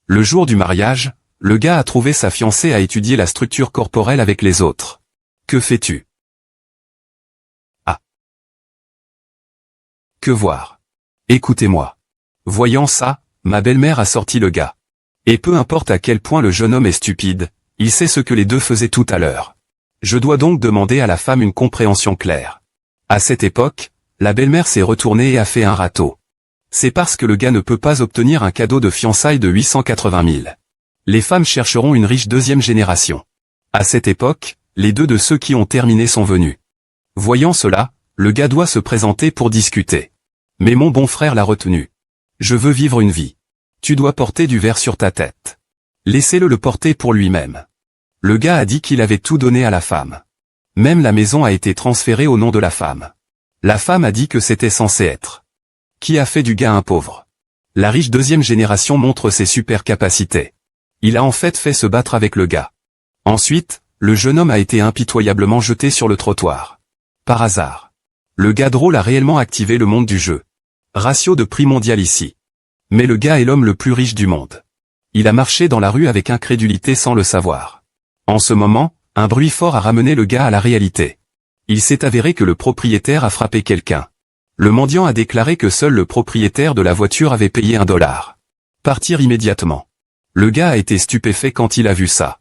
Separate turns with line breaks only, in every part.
Le jour du mariage, le gars a trouvé sa fiancée à étudier la structure corporelle avec les autres. Que fais-tu? Ah. Que voir? Écoutez-moi. Voyant ça, ma belle-mère a sorti le gars. Et peu importe à quel point le jeune homme est stupide, il sait ce que les deux faisaient tout à l'heure. Je dois donc demander à la femme une compréhension claire. À cette époque, la belle-mère s'est retournée et a fait un râteau. C'est parce que le gars ne peut pas obtenir un cadeau de fiançailles de 880 000. Les femmes chercheront une riche deuxième génération. À cette époque, les deux de ceux qui ont terminé sont venus. Voyant cela, le gars doit se présenter pour discuter. Mais mon bon frère l'a retenu. Je veux vivre une vie. Tu dois porter du verre sur ta tête. Laissez-le le porter pour lui-même. Le gars a dit qu'il avait tout donné à la femme. Même la maison a été transférée au nom de la femme. La femme a dit que c'était censé être. Qui a fait du gars un pauvre? La riche deuxième génération montre ses super capacités. Il a en fait se battre avec le gars. Ensuite, le jeune homme a été impitoyablement jeté sur le trottoir. Par hasard. Le gars drôle a réellement activé le monde du jeu. Ratio de prix mondial ici. Mais le gars est l'homme le plus riche du monde. Il a marché dans la rue avec incrédulité sans le savoir. En ce moment, un bruit fort a ramené le gars à la réalité. Il s'est avéré que le propriétaire a frappé quelqu'un. Le mendiant a déclaré que seul le propriétaire de la voiture avait payé $1. Partir immédiatement. Le gars a été stupéfait quand il a vu ça.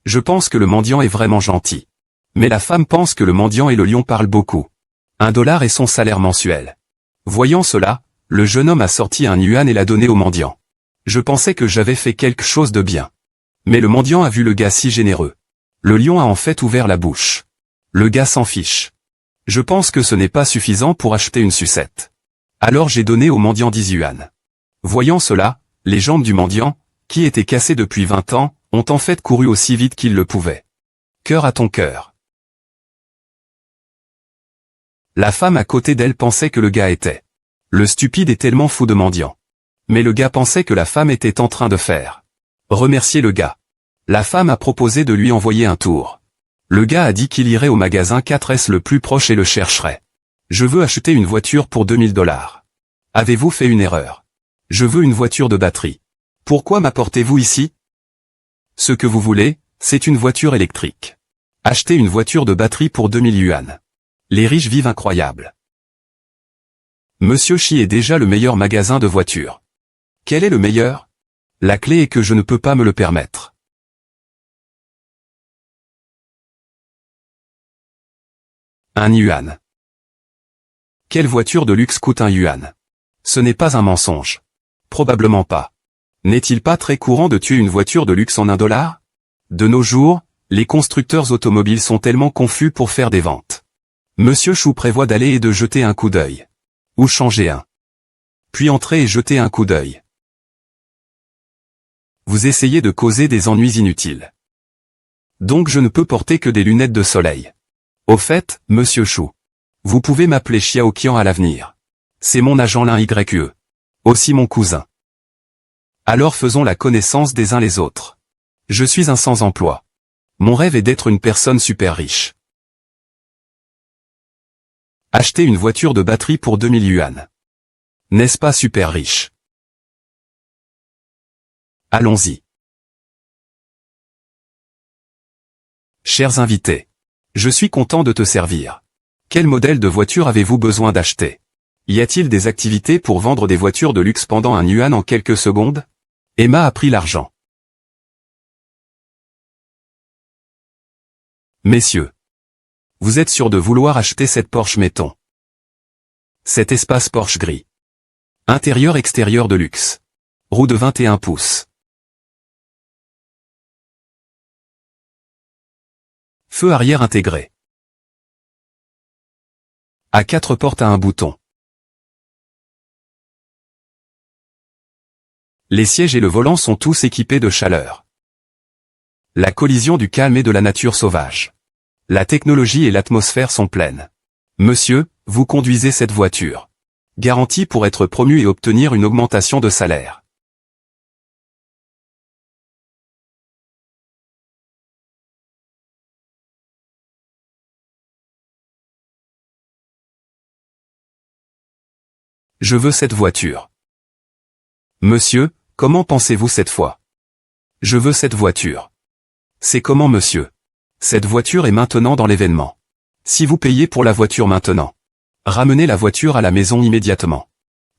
Je pense que le mendiant est vraiment gentil. Mais la femme pense que le mendiant et le lion parlent beaucoup. $1 est son salaire mensuel. Voyant cela, le jeune homme a sorti un yuan et l'a donné au mendiant. Je pensais que j'avais fait quelque chose de bien. Mais le mendiant a vu le gars si généreux. Le lion a en fait ouvert la bouche. Le gars s'en fiche. Je pense que ce n'est pas suffisant pour acheter une sucette. Alors j'ai donné au mendiant 10 yuan. Voyant cela, les jambes du mendiant, qui étaient cassées depuis 20 ans, ont en fait couru aussi vite qu'ils le pouvaient. Cœur à ton cœur. La femme à côté d'elle pensait que le gars était. Le stupide est tellement fou de mendiant. Mais le gars pensait que la femme était en train de faire. Remercier le gars. La femme a proposé de lui envoyer un tour. Le gars a dit qu'il irait au magasin 4S le plus proche et le chercherait. Je veux acheter une voiture pour $2000. Avez-vous fait une erreur? Je veux une voiture de batterie. Pourquoi m'apportez-vous ici? Ce que vous voulez, c'est une voiture électrique. Achetez une voiture de batterie pour 2000 yuan. Les riches vivent incroyables. Monsieur Chi est déjà le meilleur magasin de voitures. Quel est le meilleur? La clé est que je ne peux pas me le permettre. Un yuan. Quelle voiture de luxe coûte un yuan? Ce n'est pas un mensonge. Probablement pas. N'est-il pas très courant de tuer une voiture de luxe en $1? De nos jours, les constructeurs automobiles sont tellement confus pour faire des ventes. Monsieur Chou prévoit d'aller et de jeter un coup d'œil. Ou changer un. Puis entrer et jeter un coup d'œil. Vous essayez de causer des ennuis inutiles. Donc je ne peux porter que des lunettes de soleil. Au fait, Monsieur Chou. Vous pouvez m'appeler Xiao Qian à l'avenir. C'est mon agent l'un YE. Aussi mon cousin. Alors faisons la connaissance des uns les autres. Je suis un sans-emploi. Mon rêve est d'être une personne super riche. Acheter une voiture de batterie pour 2000 yuan. N'est-ce pas super riche? Allons-y. Chers invités. Je suis content de te servir. Quel modèle de voiture avez-vous besoin d'acheter? Y a-t-il des activités pour vendre des voitures de luxe pendant un yuan en quelques secondes? Emma a pris l'argent. Messieurs. Vous êtes sûr de vouloir acheter cette Porsche Méton? Cet espace Porsche gris. Intérieur-extérieur de luxe. Roue de 21 pouces. Feu arrière intégré. À 4 portes à un bouton. Les sièges et le volant sont tous équipés de chaleur. La collision du calme et de la nature sauvage. La technologie et l'atmosphère sont pleines. Monsieur, vous conduisez cette voiture. Garantie pour être promu et obtenir une augmentation de salaire. Je veux cette voiture. Monsieur, comment pensez-vous cette fois? Je veux cette voiture. C'est comment, monsieur? Cette voiture est maintenant dans l'événement. Si vous payez pour la voiture maintenant, ramenez la voiture à la maison immédiatement.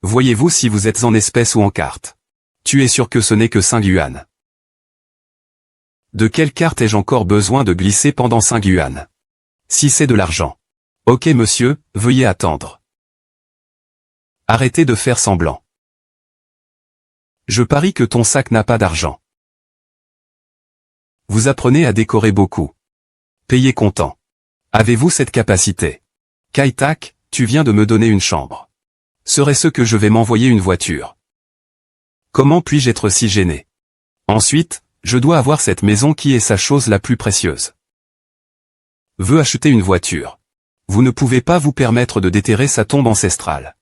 Voyez-vous si vous êtes en espèces ou en carte. Tu es sûr que ce n'est que 5 yuan. De quelle carte ai-je encore besoin de glisser pendant 5 yuan? Si c'est de l'argent. Ok monsieur, veuillez attendre. Arrêtez de faire semblant. Je parie que ton sac n'a pas d'argent. Vous apprenez à décorer beaucoup. Payez comptant. Avez-vous cette capacité? Kai-Tak, tu viens de me donner une chambre. Serait-ce que je vais m'envoyer une voiture? Comment puis-je être si gêné? Ensuite, je dois avoir cette maison qui est sa chose la plus précieuse. Veut acheter une voiture. Vous ne pouvez pas vous permettre de déterrer sa tombe ancestrale.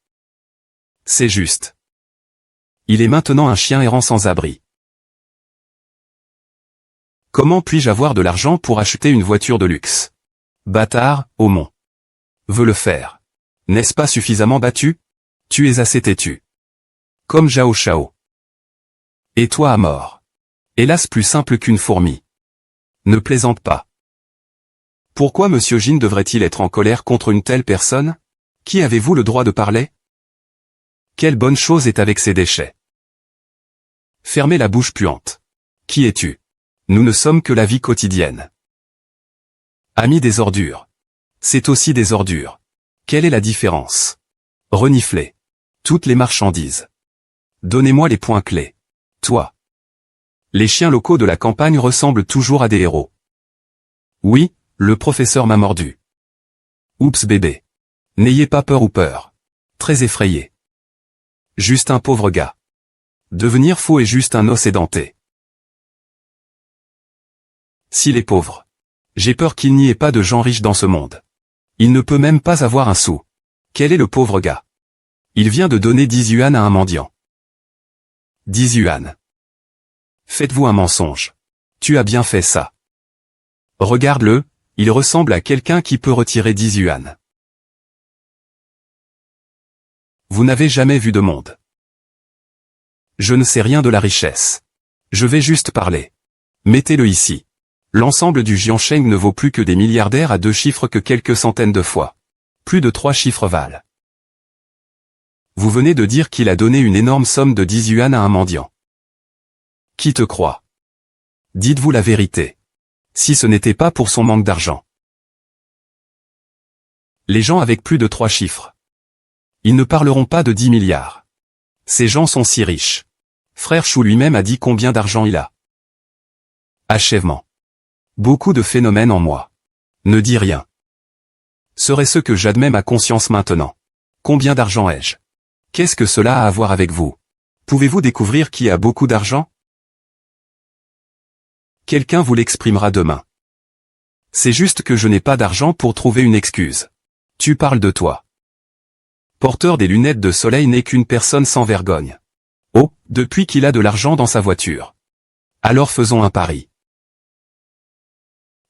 C'est juste. Il est maintenant un chien errant sans abri. Comment puis-je avoir de l'argent pour acheter une voiture de luxe? Bâtard, Aumont. Veux le faire. N'est-ce pas suffisamment battu? Tu es assez têtu. Comme Zhao Shao. Et toi à mort. Hélas plus simple qu'une fourmi. Ne plaisante pas. Pourquoi Monsieur Jin devrait-il être en colère contre une telle personne? Qui avez-vous le droit de parler? Quelle bonne chose est avec ces déchets? Fermez la bouche puante. Qui es-tu? Nous ne sommes que la vie quotidienne. Ami des ordures. C'est aussi des ordures. Quelle est la différence? Reniflez. Toutes les marchandises. Donnez-moi les points clés. Toi. Les chiens locaux de la campagne ressemblent toujours à des héros. Oui, le professeur m'a mordu. Oups bébé. N'ayez pas peur ou peur. Très effrayé. Juste un pauvre gars. Devenir faux est juste un os édenté. S'il est pauvre. J'ai peur qu'il n'y ait pas de gens riches dans ce monde. Il ne peut même pas avoir un sou. Quel est le pauvre gars? Il vient de donner 10 yuan à un mendiant. 10 yuan. Faites-vous un mensonge. Tu as bien fait ça. Regarde-le, il ressemble à quelqu'un qui peut retirer 10 yuan. Vous n'avez jamais vu de monde. Je ne sais rien de la richesse. Je vais juste parler. Mettez-le ici. L'ensemble du Jiansheng ne vaut plus que des milliardaires à 2 chiffres que quelques centaines de fois. Plus de 3 chiffres valent. Vous venez de dire qu'il a donné une énorme somme de 10 yuan à un mendiant. Qui te croit? Dites-vous la vérité. Si ce n'était pas pour son manque d'argent. Les gens avec plus de 3 chiffres. Ils ne parleront pas de 10 milliards. Ces gens sont si riches. Frère Chou lui-même a dit combien d'argent il a. Achèvement. Beaucoup de phénomènes en moi. Ne dis rien. Serait-ce que j'admets ma conscience maintenant? Combien d'argent ai-je? Qu'est-ce que cela a à voir avec vous? Pouvez-vous découvrir qui a beaucoup d'argent? Quelqu'un vous l'exprimera demain. C'est juste que je n'ai pas d'argent pour trouver une excuse. Tu parles de toi. Porteur des lunettes de soleil n'est qu'une personne sans vergogne. Oh, depuis qu'il a de l'argent dans sa voiture. Alors faisons un pari.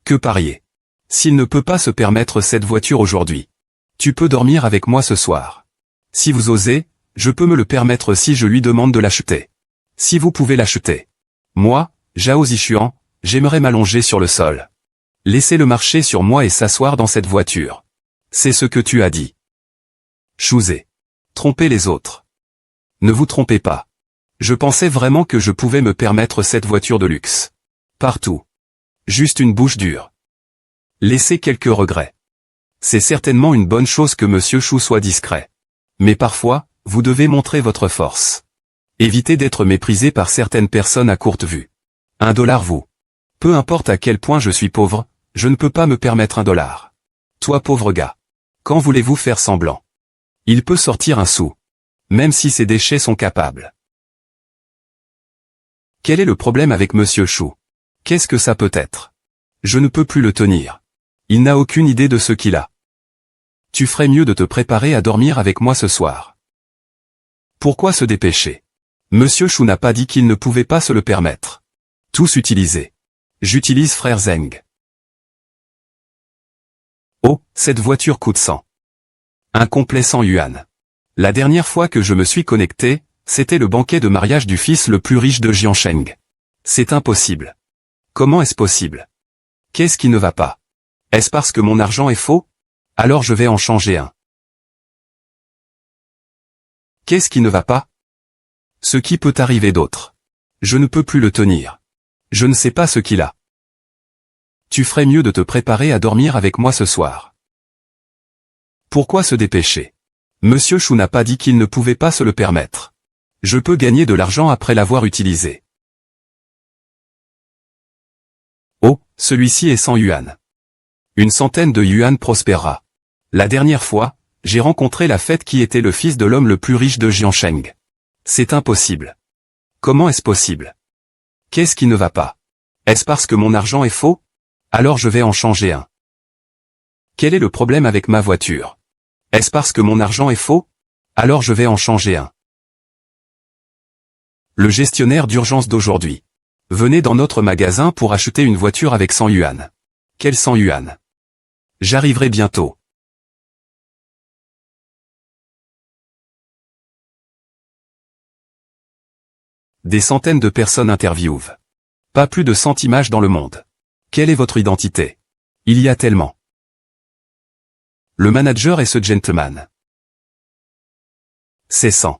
Que parier? S'il ne peut pas se permettre cette voiture aujourd'hui. Tu peux dormir avec moi ce soir. Si vous osez, je peux me le permettre si je lui demande de l'acheter. Si vous pouvez l'acheter. Moi, Zhao Zishuan, j'aimerais m'allonger sur le sol. Laissez-le marcher sur moi et s'asseoir dans cette voiture. C'est ce que tu as dit. Chouzé. Trompez les autres. Ne vous trompez pas. Je pensais vraiment que je pouvais me permettre cette voiture de luxe. Partout. Juste une bouche dure. Laissez quelques regrets. C'est certainement une bonne chose que Monsieur Chou soit discret. Mais parfois, vous devez montrer votre force. Évitez d'être méprisé par certaines personnes à courte vue. $1 vous. Peu importe à quel point je suis pauvre, je ne peux pas me permettre $1. Toi pauvre gars. Quand voulez-vous faire semblant? Il peut sortir un sou. Même si ces déchets sont capables. Quel est le problème avec Monsieur Chou? Qu'est-ce que ça peut être? Je ne peux plus le tenir. Il n'a aucune idée de ce qu'il a. Tu ferais mieux de te préparer à dormir avec moi ce soir. Pourquoi se dépêcher? Monsieur Chou n'a pas dit qu'il ne pouvait pas se le permettre. Tous utilisés. J'utilise frère Zeng. Oh, cette voiture coûte 100. Un complet 100 yuan. La dernière fois que je me suis connecté, c'était le banquet de mariage du fils le plus riche de Jiansheng. C'est impossible. Comment est-ce possible? Qu'est-ce qui ne va pas? Est-ce parce que mon argent est faux? Alors je vais en changer un. Qu'est-ce qui ne va pas? Ce qui peut arriver d'autre. Je ne peux plus le tenir. Je ne sais pas ce qu'il a. Tu ferais mieux de te préparer à dormir avec moi ce soir. Pourquoi se dépêcher? Monsieur Chou n'a pas dit qu'il ne pouvait pas se le permettre. Je peux gagner de l'argent après l'avoir utilisé. Oh, celui-ci est 100 yuan. Une centaine de yuan prospérera. La dernière fois, j'ai rencontré la fête qui était le fils de l'homme le plus riche de Jiansheng. C'est impossible. Comment est-ce possible? Qu'est-ce qui ne va pas? Est-ce parce que mon argent est faux? Alors je vais en changer un. Quel est le problème avec ma voiture? Est-ce parce que mon argent est faux? Alors je vais en changer un. Le gestionnaire d'urgence d'aujourd'hui. Venez dans notre magasin pour acheter une voiture avec 100 yuan. Quels 100 yuan? J'arriverai bientôt. Des centaines de personnes interviewent. Pas plus de 100 images dans le monde. Quelle est votre identité? Il y a tellement. Le manager est ce gentleman. C'est 100.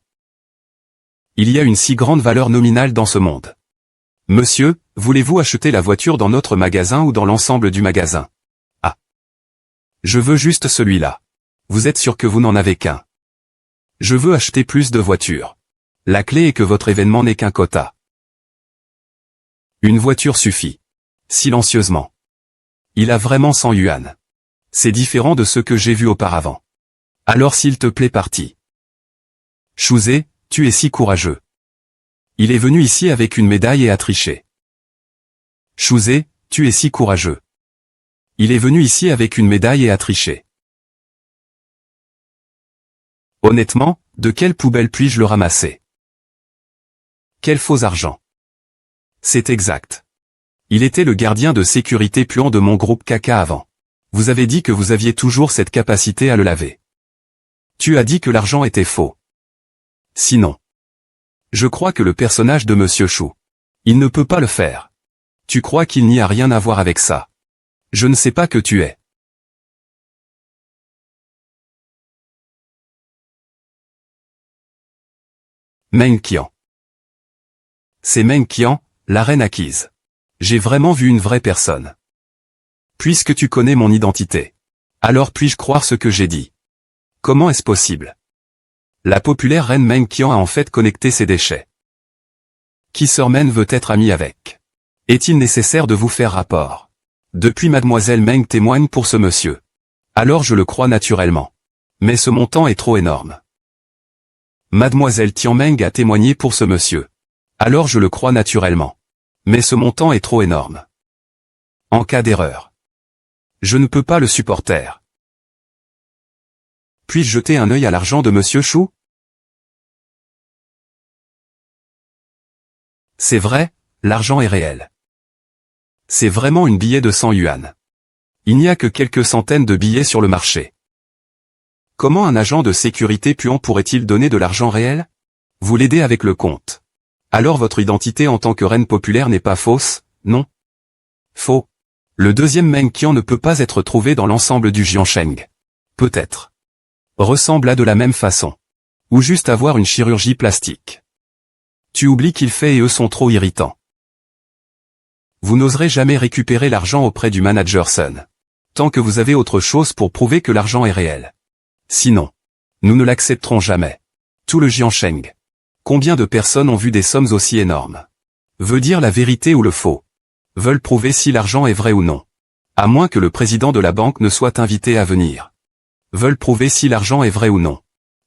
Il y a une si grande valeur nominale dans ce monde. Monsieur, voulez-vous acheter la voiture dans notre magasin ou dans l'ensemble du magasin? Ah. Je veux juste celui-là. Vous êtes sûr que vous n'en avez qu'un? Je veux acheter plus de voitures. La clé est que votre événement n'est qu'un quota. Une voiture suffit. Silencieusement. Il a vraiment 100 yuan. C'est différent de ce que j'ai vu auparavant. Alors s'il te plaît parti. Chouzé, tu es si courageux. Il est venu ici avec une médaille et a triché. Chouzé, tu es si courageux. Il est venu ici avec une médaille et a triché. Honnêtement, de quelle poubelle puis-je le ramasser? Quel faux argent. C'est exact. Il était le gardien de sécurité puant de mon groupe caca avant. Vous avez dit que vous aviez toujours cette capacité à le laver. Tu as dit que l'argent était faux. Sinon. Je crois que le personnage de Monsieur Chou. Il ne peut pas le faire. Tu crois qu'il n'y a rien à voir avec ça. Je ne sais pas que tu es. Meng Qian. C'est Meng Qian, la reine acquise. J'ai vraiment vu une vraie personne. Puisque tu connais mon identité. Alors puis-je croire ce que j'ai dit? Comment est-ce possible? La populaire reine Meng Qian a en fait connecté ses déchets. Qui Sermen veut être ami avec? Est-il nécessaire de vous faire rapport? Depuis mademoiselle Meng témoigne pour ce monsieur. Alors je le crois naturellement. Mais ce montant est trop énorme. Mademoiselle Tianmeng a témoigné pour ce monsieur. Alors je le crois naturellement. Mais ce montant est trop énorme. En cas d'erreur. Je ne peux pas le supporter. Puis-je jeter un œil à l'argent de Monsieur Chou? C'est vrai, l'argent est réel. C'est vraiment une billet de 100 yuan. Il n'y a que quelques centaines de billets sur le marché. Comment un agent de sécurité puant pourrait-il donner de l'argent réel? Vous l'aidez avec le compte. Alors votre identité en tant que reine populaire n'est pas fausse, non? Faux. Le deuxième Meng Qian ne peut pas être trouvé dans l'ensemble du Jiansheng. Peut-être. Ressemble à de la même façon. Ou juste avoir une chirurgie plastique. Tu oublies qu'il fait et eux sont trop irritants. Vous n'oserez jamais récupérer l'argent auprès du manager Sun. Tant que vous avez autre chose pour prouver que l'argent est réel. Sinon, nous ne l'accepterons jamais. Tout le Jiansheng. Combien de personnes ont vu des sommes aussi énormes? Veut dire la vérité ou le faux? Veulent prouver si l'argent est vrai ou non. À moins que le président de la banque ne soit invité à venir. Veulent prouver si l'argent est vrai ou non.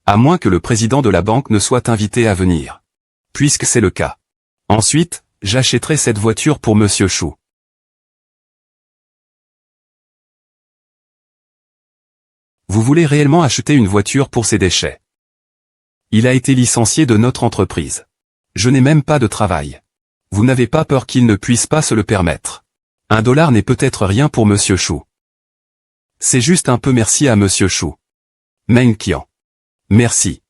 À moins que le président de la banque ne soit invité à venir. Puisque c'est le cas. Ensuite, j'achèterai cette voiture pour Monsieur Chou. Vous voulez réellement acheter une voiture pour ces déchets? Il a été licencié de notre entreprise. Je n'ai même pas de travail. Vous n'avez pas peur qu'il ne puisse pas se le permettre. $1 n'est peut-être rien pour Monsieur Chou. C'est juste un peu merci à Monsieur Chou. Meng Qian. Merci.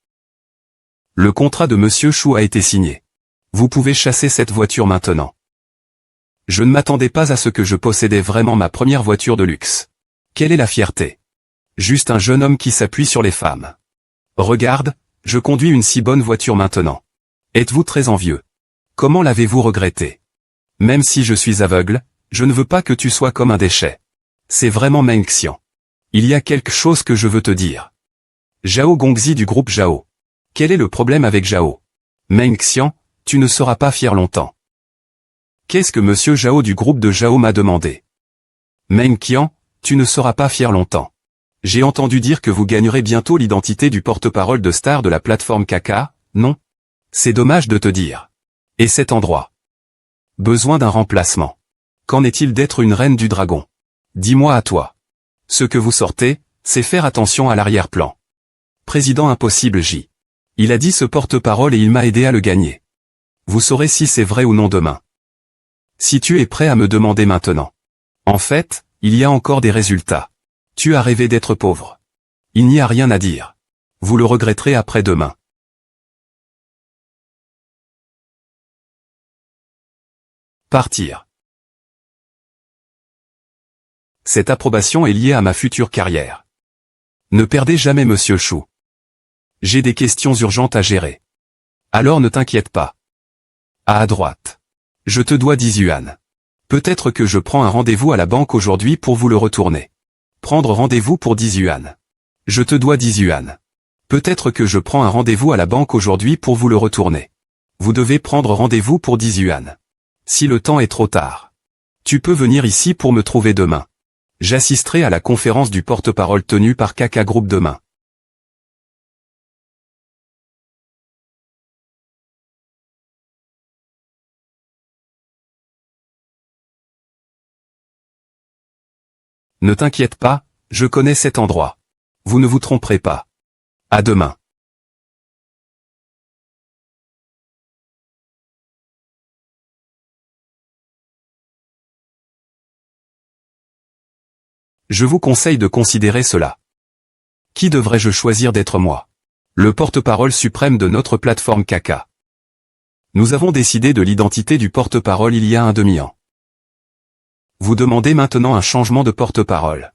Le contrat de Monsieur Chou a été signé. Vous pouvez chasser cette voiture maintenant. Je ne m'attendais pas à ce que je possédais vraiment ma première voiture de luxe. Quelle est la fierté? Juste un jeune homme qui s'appuie sur les femmes. Regarde, je conduis une si bonne voiture maintenant. Êtes-vous très envieux? Comment l'avez-vous regretté? Même si je suis aveugle, je ne veux pas que tu sois comme un déchet. C'est vraiment Meng Xian. Il y a quelque chose que je veux te dire. Zhao Gongzi du groupe Zhao. Quel est le problème avec Zhao? Meng Xian, tu ne seras pas fier longtemps. Qu'est-ce que monsieur Zhao du groupe de Zhao m'a demandé? Meng Qian, tu ne seras pas fier longtemps. J'ai entendu dire que vous gagnerez bientôt l'identité du porte-parole de star de la plateforme Kaka, non? C'est dommage de te dire. Et cet endroit? Besoin d'un remplacement. Qu'en est-il d'être une reine du dragon? Dis-moi à toi. Ce que vous sortez, c'est faire attention à l'arrière-plan. Président impossible J. Il a dit ce porte-parole et il m'a aidé à le gagner. Vous saurez si c'est vrai ou non demain. Si tu es prêt à me demander maintenant. En fait, il y a encore des résultats. Tu as rêvé d'être pauvre. Il n'y a rien à dire. Vous le regretterez après-demain. Partir. Cette approbation est liée à ma future carrière. Ne perdez jamais Monsieur Chou. J'ai des questions urgentes à gérer. Alors ne t'inquiète pas. À droite. Je te dois 10 yuan. Peut-être que je prends un rendez-vous à la banque aujourd'hui pour vous le retourner. Prendre rendez-vous pour 10 yuan. Je te dois 10 yuan. Peut-être que je prends un rendez-vous à la banque aujourd'hui pour vous le retourner. Vous devez prendre rendez-vous pour 10 yuan. Si le temps est trop tard. Tu peux venir ici pour me trouver demain. J'assisterai à la conférence du porte-parole tenue par Kaka Group demain. Ne t'inquiète pas, je connais cet endroit. Vous ne vous tromperez pas. À demain. Je vous conseille de considérer cela. Qui devrais-je choisir d'être moi? Le porte-parole suprême de notre plateforme Kaka. Nous avons décidé de l'identité du porte-parole il y a un demi-an. Vous demandez maintenant un changement de porte-parole.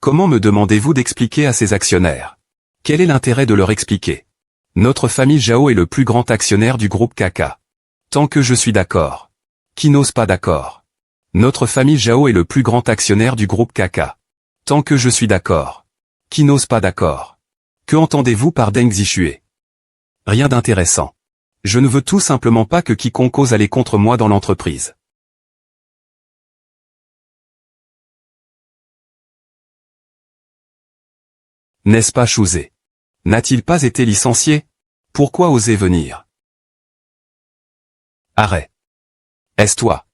Comment me demandez-vous d'expliquer à ces actionnaires? Quel est l'intérêt de leur expliquer? Notre famille Zhao est le plus grand actionnaire du groupe Kaka. Tant que je suis d'accord. Qui n'ose pas d'accord? Notre famille Zhao est le plus grand actionnaire du groupe Kaka. Tant que je suis d'accord. Qui n'ose pas d'accord? Que entendez-vous par Deng Zixue? Rien d'intéressant. Je ne veux tout simplement pas que quiconque ose aller contre moi dans l'entreprise. N'est-ce pas Chouzé? N'a-t-il pas été licencié? Pourquoi oser venir? Arrête. Est-ce toi?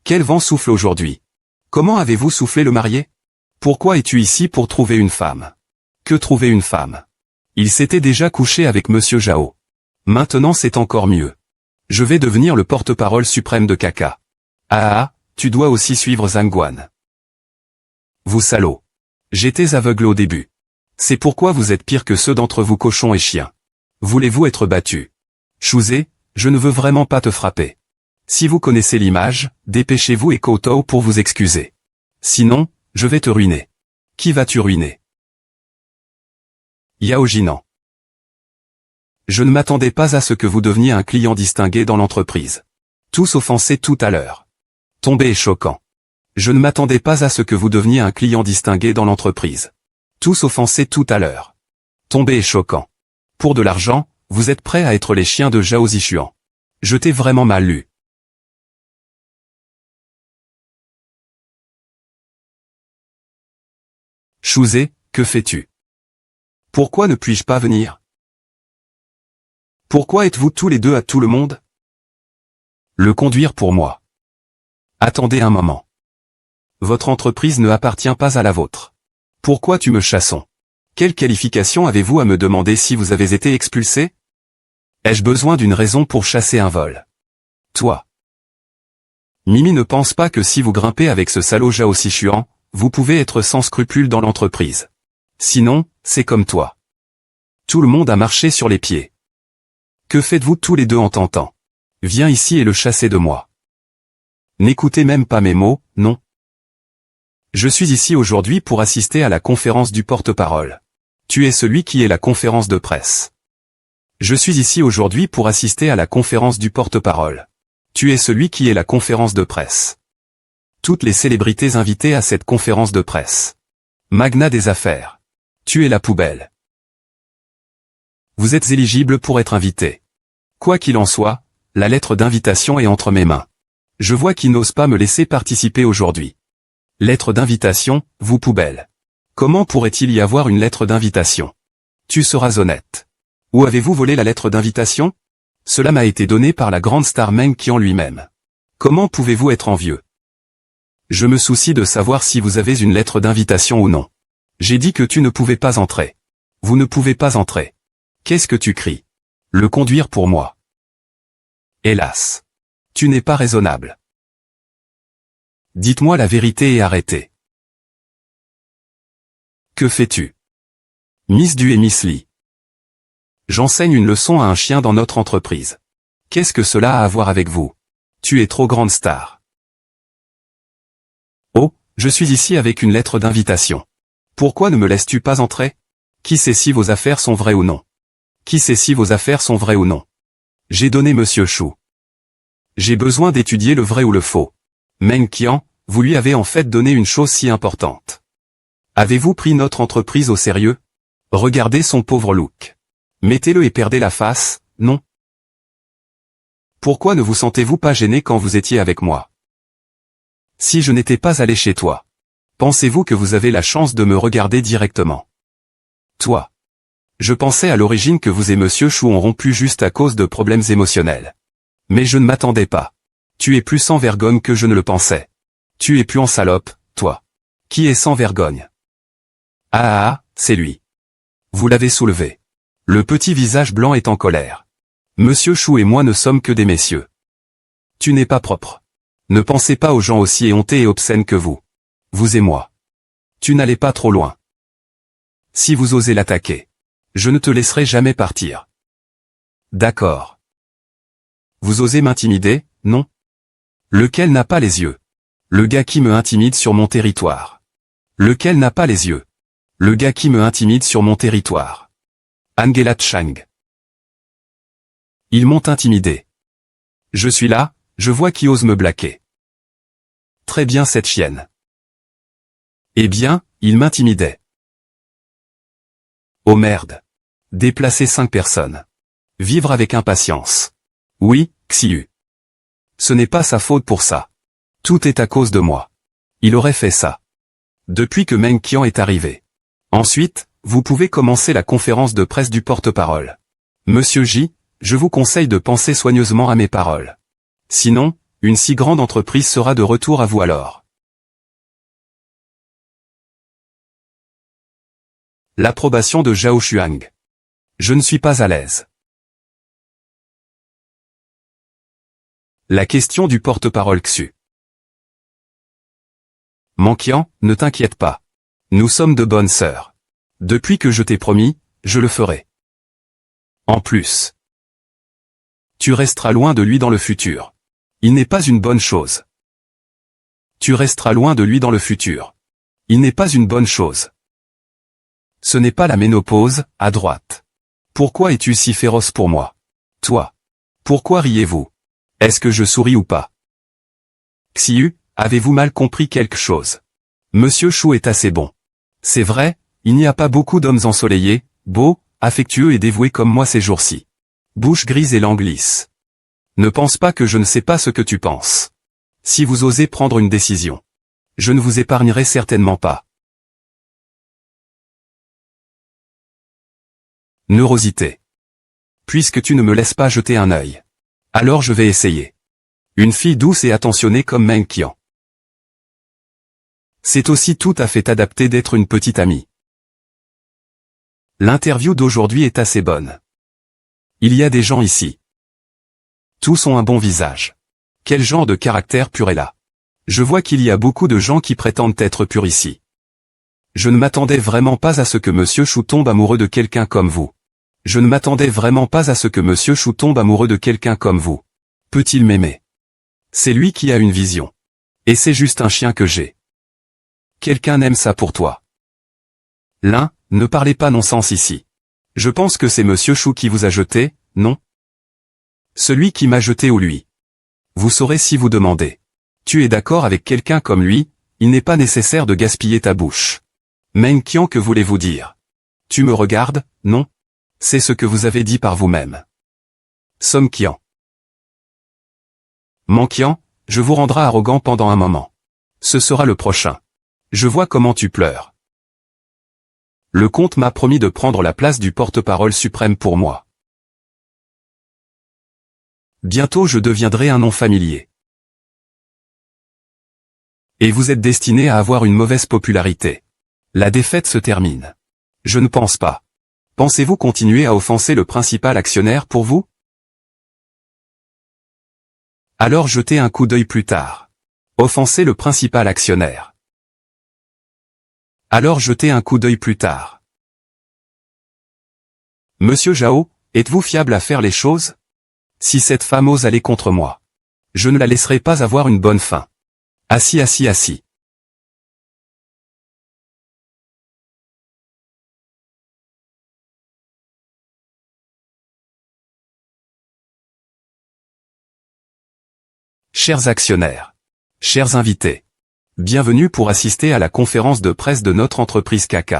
Quel vent souffle aujourd'hui? Comment avez-vous soufflé le marié? Pourquoi es-tu ici pour trouver une femme? Que trouver une femme? Il s'était déjà couché avec Monsieur Zhao. Maintenant c'est encore mieux. Je vais devenir le porte-parole suprême de Kaka. Ah, tu dois aussi suivre Zhangguan. Vous salauds. J'étais aveugle au début. C'est pourquoi vous êtes pire que ceux d'entre vous cochons et chiens. Voulez-vous être battu? Chouzé, je ne veux vraiment pas te frapper. Si vous connaissez l'image, dépêchez-vous et Kotao pour vous excuser. Sinon, je vais te ruiner. Qui vas-tu ruiner? Yao Jinan. Je ne m'attendais pas à ce que vous deveniez un client distingué dans l'entreprise. Tous offensés tout à l'heure. Tombé est choquant. Je ne m'attendais pas à ce que vous deveniez un client distingué dans l'entreprise. Tous offensés tout à l'heure. Tombé est choquant. Pour de l'argent, vous êtes prêts à être les chiens de Zhao Zixuan. Je t'ai vraiment mal lu. Chouzé, que fais-tu? Pourquoi ne puis-je pas venir? Pourquoi êtes-vous tous les deux à tout le monde? Le conduire pour moi. Attendez un moment. Votre entreprise ne appartient pas à la vôtre. Pourquoi tu me chassons? Quelle qualification avez-vous à me demander si vous avez été expulsé? Ai-je besoin d'une raison pour chasser un vol? Toi. Mimi ne pense pas que si vous grimpez avec ce salaud Zhao Zixuan, vous pouvez être sans scrupules dans l'entreprise. Sinon, c'est comme toi. Tout le monde a marché sur les pieds. Que faites-vous tous les deux en tentant? Viens ici et le chasser de moi. N'écoutez même pas mes mots, non. Je suis ici aujourd'hui pour assister à la conférence du porte-parole. Tu es celui qui est la conférence de presse. Je suis ici aujourd'hui pour assister à la conférence du porte-parole. Tu es celui qui est la conférence de presse. Toutes les célébrités invitées à cette conférence de presse. Magnat des affaires. Tu es la poubelle. Vous êtes éligible pour être invité. Quoi qu'il en soit, la lettre d'invitation est entre mes mains. Je vois qu'il n'ose pas me laisser participer aujourd'hui. Lettre d'invitation, vous poubelle. Comment pourrait-il y avoir une lettre d'invitation? Tu seras honnête. Où avez-vous volé la lettre d'invitation? Cela m'a été donné par la grande star Meng Qian lui-même. Comment pouvez-vous être envieux? Je me soucie de savoir si vous avez une lettre d'invitation ou non. J'ai dit que tu ne pouvais pas entrer. Vous ne pouvez pas entrer. Qu'est-ce que tu cries? Le conduire pour moi. Hélas. Tu n'es pas raisonnable. Dites-moi la vérité et arrêtez. Que fais-tu? Miss Du et Miss Lee. J'enseigne une leçon à un chien dans notre entreprise. Qu'est-ce que cela a à voir avec vous? Tu es trop grande star. Oh, je suis ici avec une lettre d'invitation. Pourquoi ne me laisses-tu pas entrer? Qui sait si vos affaires sont vraies ou non? Qui sait si vos affaires sont vraies ou non? J'ai donné Monsieur Chou. J'ai besoin d'étudier le vrai ou le faux. Meng Qian, vous lui avez en fait donné une chose si importante. Avez-vous pris notre entreprise au sérieux? Regardez son pauvre look. Mettez-le et perdez la face, non? Pourquoi ne vous sentez-vous pas gêné quand vous étiez avec moi? Si je n'étais pas allé chez toi, pensez-vous que vous avez la chance de me regarder directement? Toi. Je pensais à l'origine que vous et Monsieur Chou ont rompu juste à cause de problèmes émotionnels. Mais je ne m'attendais pas. Tu es plus sans vergogne que je ne le pensais. Tu es plus en salope, toi. Qui est sans vergogne? Ah, c'est lui. Vous l'avez soulevé. Le petit visage blanc est en colère. Monsieur Chou et moi ne sommes que des messieurs. Tu n'es pas propre. Ne pensez pas aux gens aussi éhontés et obscènes que vous. Vous et moi. Tu n'allez pas trop loin. Si vous osez l'attaquer, je ne te laisserai jamais partir. D'accord. Vous osez m'intimider, non? Lequel n'a pas les yeux? Le gars qui me intimide sur mon territoire. Lequel n'a pas les yeux? Le gars qui me intimide sur mon territoire. Angela Chang. Ils m'ont intimidé. Je suis là, je vois qui ose me blaquer. Très bien cette chienne. Eh bien, il m'intimidait. Oh merde. Déplacer 5 personnes. Vivre avec impatience. Oui, Xiu. Ce n'est pas sa faute pour ça. Tout est à cause de moi. Il aurait fait ça. Depuis que Meng Qian est arrivé. Ensuite, vous pouvez commencer la conférence de presse du porte-parole. Monsieur J, je vous conseille de penser soigneusement à mes paroles. Sinon, une si grande entreprise sera de retour à vous alors. L'approbation de Zhao Xuang. Je ne suis pas à l'aise. La question du porte-parole Xu. Meng Qian, ne t'inquiète pas. Nous sommes de bonnes sœurs. Depuis que je t'ai promis, je le ferai. En plus, tu resteras loin de lui dans le futur. Il n'est pas une bonne chose. Tu resteras loin de lui dans le futur. Il n'est pas une bonne chose. Ce n'est pas la ménopause, à droite. Pourquoi es-tu si féroce pour moi? Toi. Pourquoi riez-vous? Est-ce que je souris ou pas? Xiu, avez-vous mal compris quelque chose? Monsieur Chou est assez bon. C'est vrai, il n'y a pas beaucoup d'hommes ensoleillés, beaux, affectueux et dévoués comme moi ces jours-ci. Bouche grise et langue lisse. Ne pense pas que je ne sais pas ce que tu penses. Si vous osez prendre une décision, je ne vous épargnerai certainement pas. Neurosité. Puisque tu ne me laisses pas jeter un œil, alors je vais essayer. Une fille douce et attentionnée comme Meng Qian. C'est aussi tout à fait adapté d'être une petite amie. L'interview d'aujourd'hui est assez bonne. Il y a des gens ici. Tous ont un bon visage. Quel genre de caractère pur est là? Je vois qu'il y a beaucoup de gens qui prétendent être purs ici. Je ne m'attendais vraiment pas à ce que Monsieur Chou tombe amoureux de quelqu'un comme vous. Je ne m'attendais vraiment pas à ce que Monsieur Chou tombe amoureux de quelqu'un comme vous. Peut-il m'aimer? C'est lui qui a une vision. Et c'est juste un chien que j'ai. Quelqu'un aime ça pour toi. L'un, ne parlez pas non-sens ici. Je pense que c'est Monsieur Chou qui vous a jeté, non? Celui qui m'a jeté ou lui? Vous saurez si vous demandez. Tu es d'accord avec quelqu'un comme lui, il n'est pas nécessaire de gaspiller ta bouche. Meng Qian, que voulez-vous dire? Tu me regardes, non? C'est ce que vous avez dit par vous-même. Song Qian. Manquian, je vous rendrai arrogant pendant un moment. Ce sera le prochain. Je vois comment tu pleures. Le comte m'a promis de prendre la place du porte-parole suprême pour moi. Bientôt je deviendrai un nom familier. Et vous êtes destiné à avoir une mauvaise popularité. La défaite se termine. Je ne pense pas. Pensez-vous continuer à offenser le principal actionnaire pour vous? Alors jetez un coup d'œil plus tard. Offenser le principal actionnaire. Alors jetez un coup d'œil plus tard. Monsieur Zhao, êtes-vous fiable à faire les choses? Si cette femme ose aller contre moi, je ne la laisserai pas avoir une bonne fin. Assis. Chers actionnaires, chers invités, bienvenue pour assister à la conférence de presse de notre entreprise KK.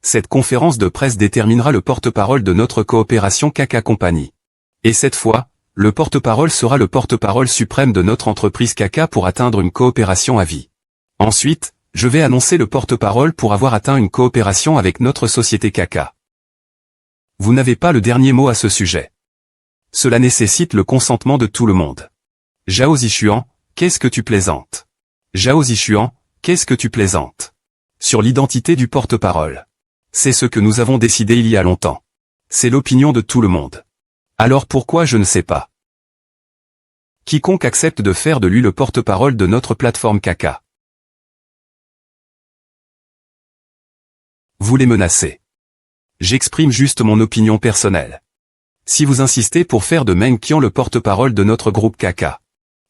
Cette conférence de presse déterminera le porte-parole de notre coopération KK Company. Et cette fois, le porte-parole sera le porte-parole suprême de notre entreprise KK pour atteindre une coopération à vie. Ensuite, je vais annoncer le porte-parole pour avoir atteint une coopération avec notre société KK. Vous n'avez pas le dernier mot à ce sujet. Cela nécessite le consentement de tout le monde. Zhao Zishuan, qu'est-ce que tu plaisantes? Zhao Zishuan, qu'est-ce que tu plaisantes? Sur l'identité du porte-parole. C'est ce que nous avons décidé il y a longtemps. C'est l'opinion de tout le monde. Alors pourquoi je ne sais pas? Quiconque accepte de faire de lui le porte-parole de notre plateforme KK. Vous les menacez. J'exprime juste mon opinion personnelle. Si vous insistez pour faire de Meng Qian le porte-parole de notre groupe KK,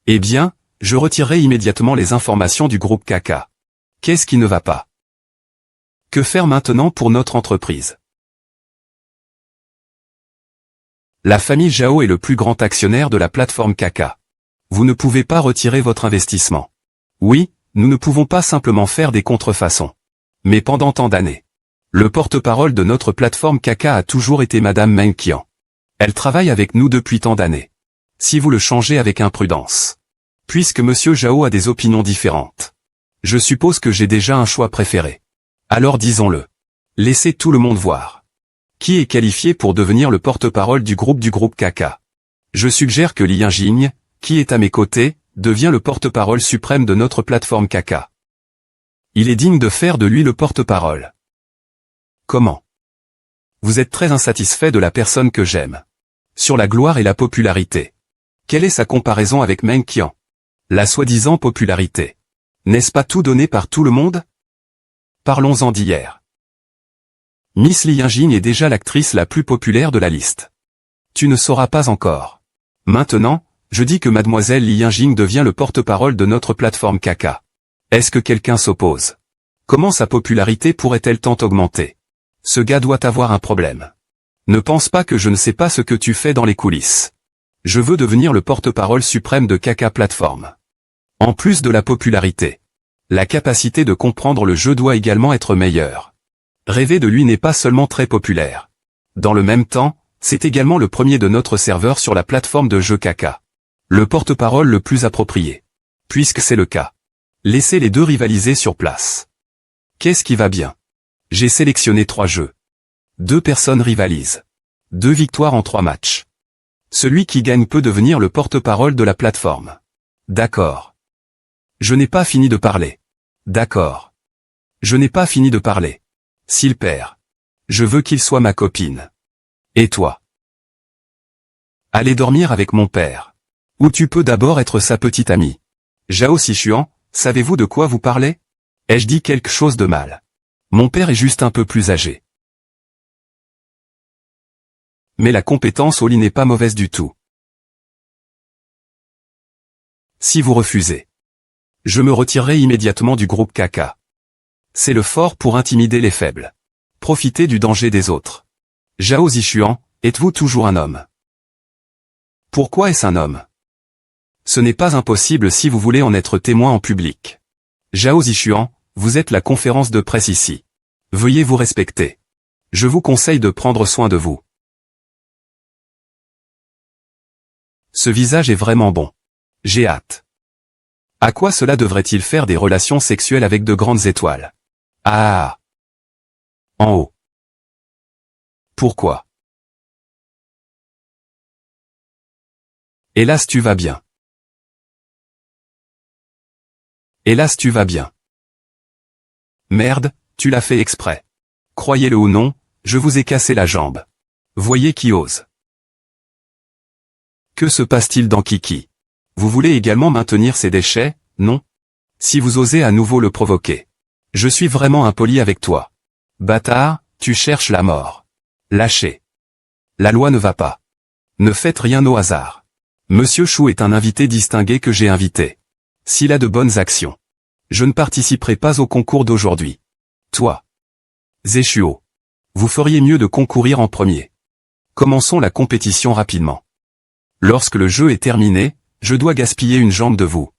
eh bien, je retirerai immédiatement les informations du groupe KK. Qu'est-ce qui ne va pas? Que faire maintenant pour notre entreprise? La famille Zhao est le plus grand actionnaire de la plateforme KK. Vous ne pouvez pas retirer votre investissement. Oui, nous ne pouvons pas simplement faire des contrefaçons. Mais pendant tant d'années, le porte-parole de notre plateforme KK a toujours été Madame Meng Qian. Elle travaille avec nous depuis tant d'années. Si vous le changez avec imprudence. Puisque Monsieur Zhao a des opinions différentes. Je suppose que j'ai déjà un choix préféré. Alors disons-le. Laissez tout le monde voir. Qui est qualifié pour devenir le porte-parole du groupe KK? Je suggère que Li Yinjing, qui est à mes côtés, devient le porte-parole suprême de notre plateforme KK. Il est digne de faire de lui le porte-parole. Comment? Vous êtes très insatisfait de la personne que j'aime. Sur la gloire et la popularité. Quelle est sa comparaison avec Meng Qian? La soi-disant popularité. N'est-ce pas tout donné par tout le monde? Parlons-en d'hier. Miss Li Yinjing est déjà l'actrice la plus populaire de la liste. Tu ne sauras pas encore. Maintenant, je dis que Mademoiselle Li Yinjing devient le porte-parole de notre plateforme KK. Est-ce que quelqu'un s'oppose? Comment sa popularité pourrait-elle tant augmenter? Ce gars doit avoir un problème. Ne pense pas que je ne sais pas ce que tu fais dans les coulisses. Je veux devenir le porte-parole suprême de KK Plateforme. En plus de la popularité, la capacité de comprendre le jeu doit également être meilleure. Rêver de lui n'est pas seulement très populaire. Dans le même temps, c'est également le premier de notre serveur sur la plateforme de jeu KK. Le porte-parole le plus approprié. Puisque c'est le cas. Laissez les deux rivaliser sur place. Qu'est-ce qui va bien? J'ai sélectionné 3 jeux. 2 personnes rivalisent. 2 victoires en 3 matchs. Celui qui gagne peut devenir le porte-parole de la plateforme. D'accord. Je n'ai pas fini de parler. D'accord. Je n'ai pas fini de parler. S'il perd, je veux qu'il soit ma copine. Et toi? Allez dormir avec mon père. Ou tu peux d'abord être sa petite amie. Zhao Zishuan, savez-vous de quoi vous parlez? Ai-je dit quelque chose de mal? Mon père est juste un peu plus âgé. Mais la compétence au lit n'est pas mauvaise du tout. Si vous refusez, je me retirerai immédiatement du groupe caca. C'est le fort pour intimider les faibles. Profitez du danger des autres. Zhao Zishuan, êtes-vous toujours un homme? Pourquoi est-ce un homme? Ce n'est pas impossible si vous voulez en être témoin en public. Zhao Zishuan, vous êtes la conférence de presse ici. Veuillez vous respecter. Je vous conseille de prendre soin de vous. Ce visage est vraiment bon. J'ai hâte. À quoi cela devrait-il faire des relations sexuelles avec de grandes étoiles? Ah! En haut. Pourquoi? Hélas tu vas bien. Hélas tu vas bien. Merde, tu l'as fait exprès. Croyez-le ou non, je vous ai cassé la jambe. Voyez qui ose. Que se passe-t-il dans Kiki? Vous voulez également maintenir ces déchets, non? Si vous osez à nouveau le provoquer. Je suis vraiment impoli avec toi. Bâtard, tu cherches la mort. Lâchez. La loi ne va pas. Ne faites rien au hasard. Monsieur Chou est un invité distingué que j'ai invité. S'il a de bonnes actions, je ne participerai pas au concours d'aujourd'hui. Toi, Zeshuo, vous feriez mieux de concourir en premier. Commençons la compétition rapidement. Lorsque le jeu est terminé, je dois gaspiller une jambe de vous.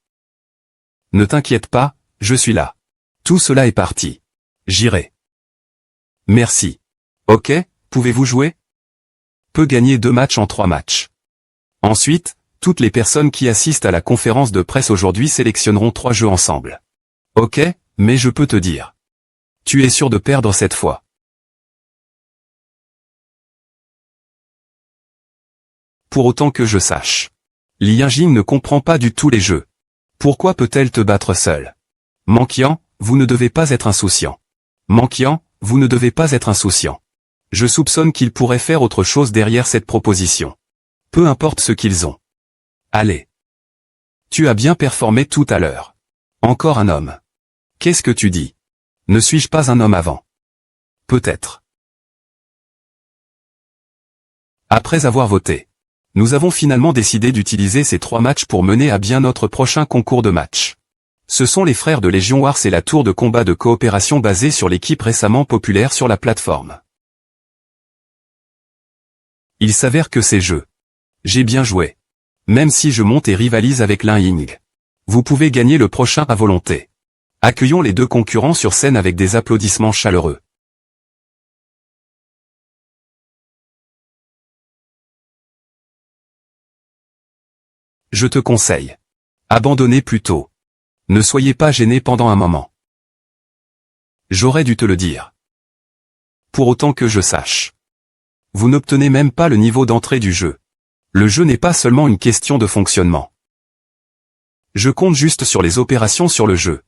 Ne t'inquiète pas, je suis là. Tout cela est parti. J'irai. Merci. Ok, pouvez-vous jouer? Peut gagner 2 matchs en 3 matchs. Ensuite, toutes les personnes qui assistent à la conférence de presse aujourd'hui sélectionneront 3 jeux ensemble. Ok, mais je peux te dire. Tu es sûr de perdre cette fois. Pour autant que je sache. Li Yinjing ne comprend pas du tout les jeux. Pourquoi peut-elle te battre seule? Manqian, vous ne devez pas être insouciant. Manqian, vous ne devez pas être insouciant. Je soupçonne qu'ils pourraient faire autre chose derrière cette proposition. Peu importe ce qu'ils ont. Allez. Tu as bien performé tout à l'heure. Encore un homme. Qu'est-ce que tu dis? Ne suis-je pas un homme avant? Peut-être. Après avoir voté, nous avons finalement décidé d'utiliser ces 3 matchs pour mener à bien notre prochain concours de match. Ce sont les frères de Légion Wars et la tour de combat de coopération basée sur l'équipe récemment populaire sur la plateforme. Il s'avère que ces jeux. J'ai bien joué. Même si je monte et rivalise avec Lin Ying. Vous pouvez gagner le prochain à volonté. Accueillons les 2 concurrents sur scène avec des applaudissements chaleureux. Je te conseille. Abandonnez plus tôt. Ne soyez pas gêné pendant un moment. J'aurais dû te le dire. Pour autant que je sache. Vous n'obtenez même pas le niveau d'entrée du jeu. Le jeu n'est pas seulement une question de fonctionnement. Je compte juste sur les opérations sur le jeu.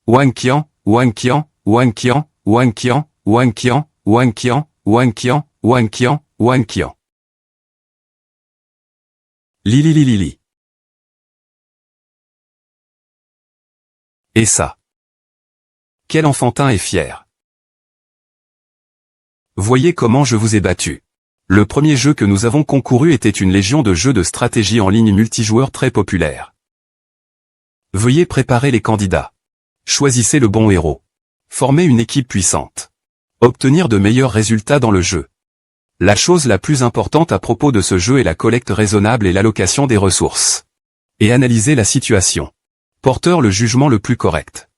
Wang Qian, Wang Qian, Wang Qian, Wang Qian, Wang Qian, Wang Qian, Wang Qian, Wang Qian, Wang Qian. Lili Lili Lili. Et ça. Quel enfantin est fier. Voyez comment je vous ai battu. Le premier jeu que nous avons concouru était une légion de jeux de stratégie en ligne multijoueur très populaire. Veuillez préparer les candidats. Choisissez le bon héros. Formez une équipe puissante. Obtenir de meilleurs résultats dans le jeu. La chose la plus importante à propos de ce jeu est la collecte raisonnable et l'allocation des ressources. Et analyser la situation. Porteur le jugement le plus correct.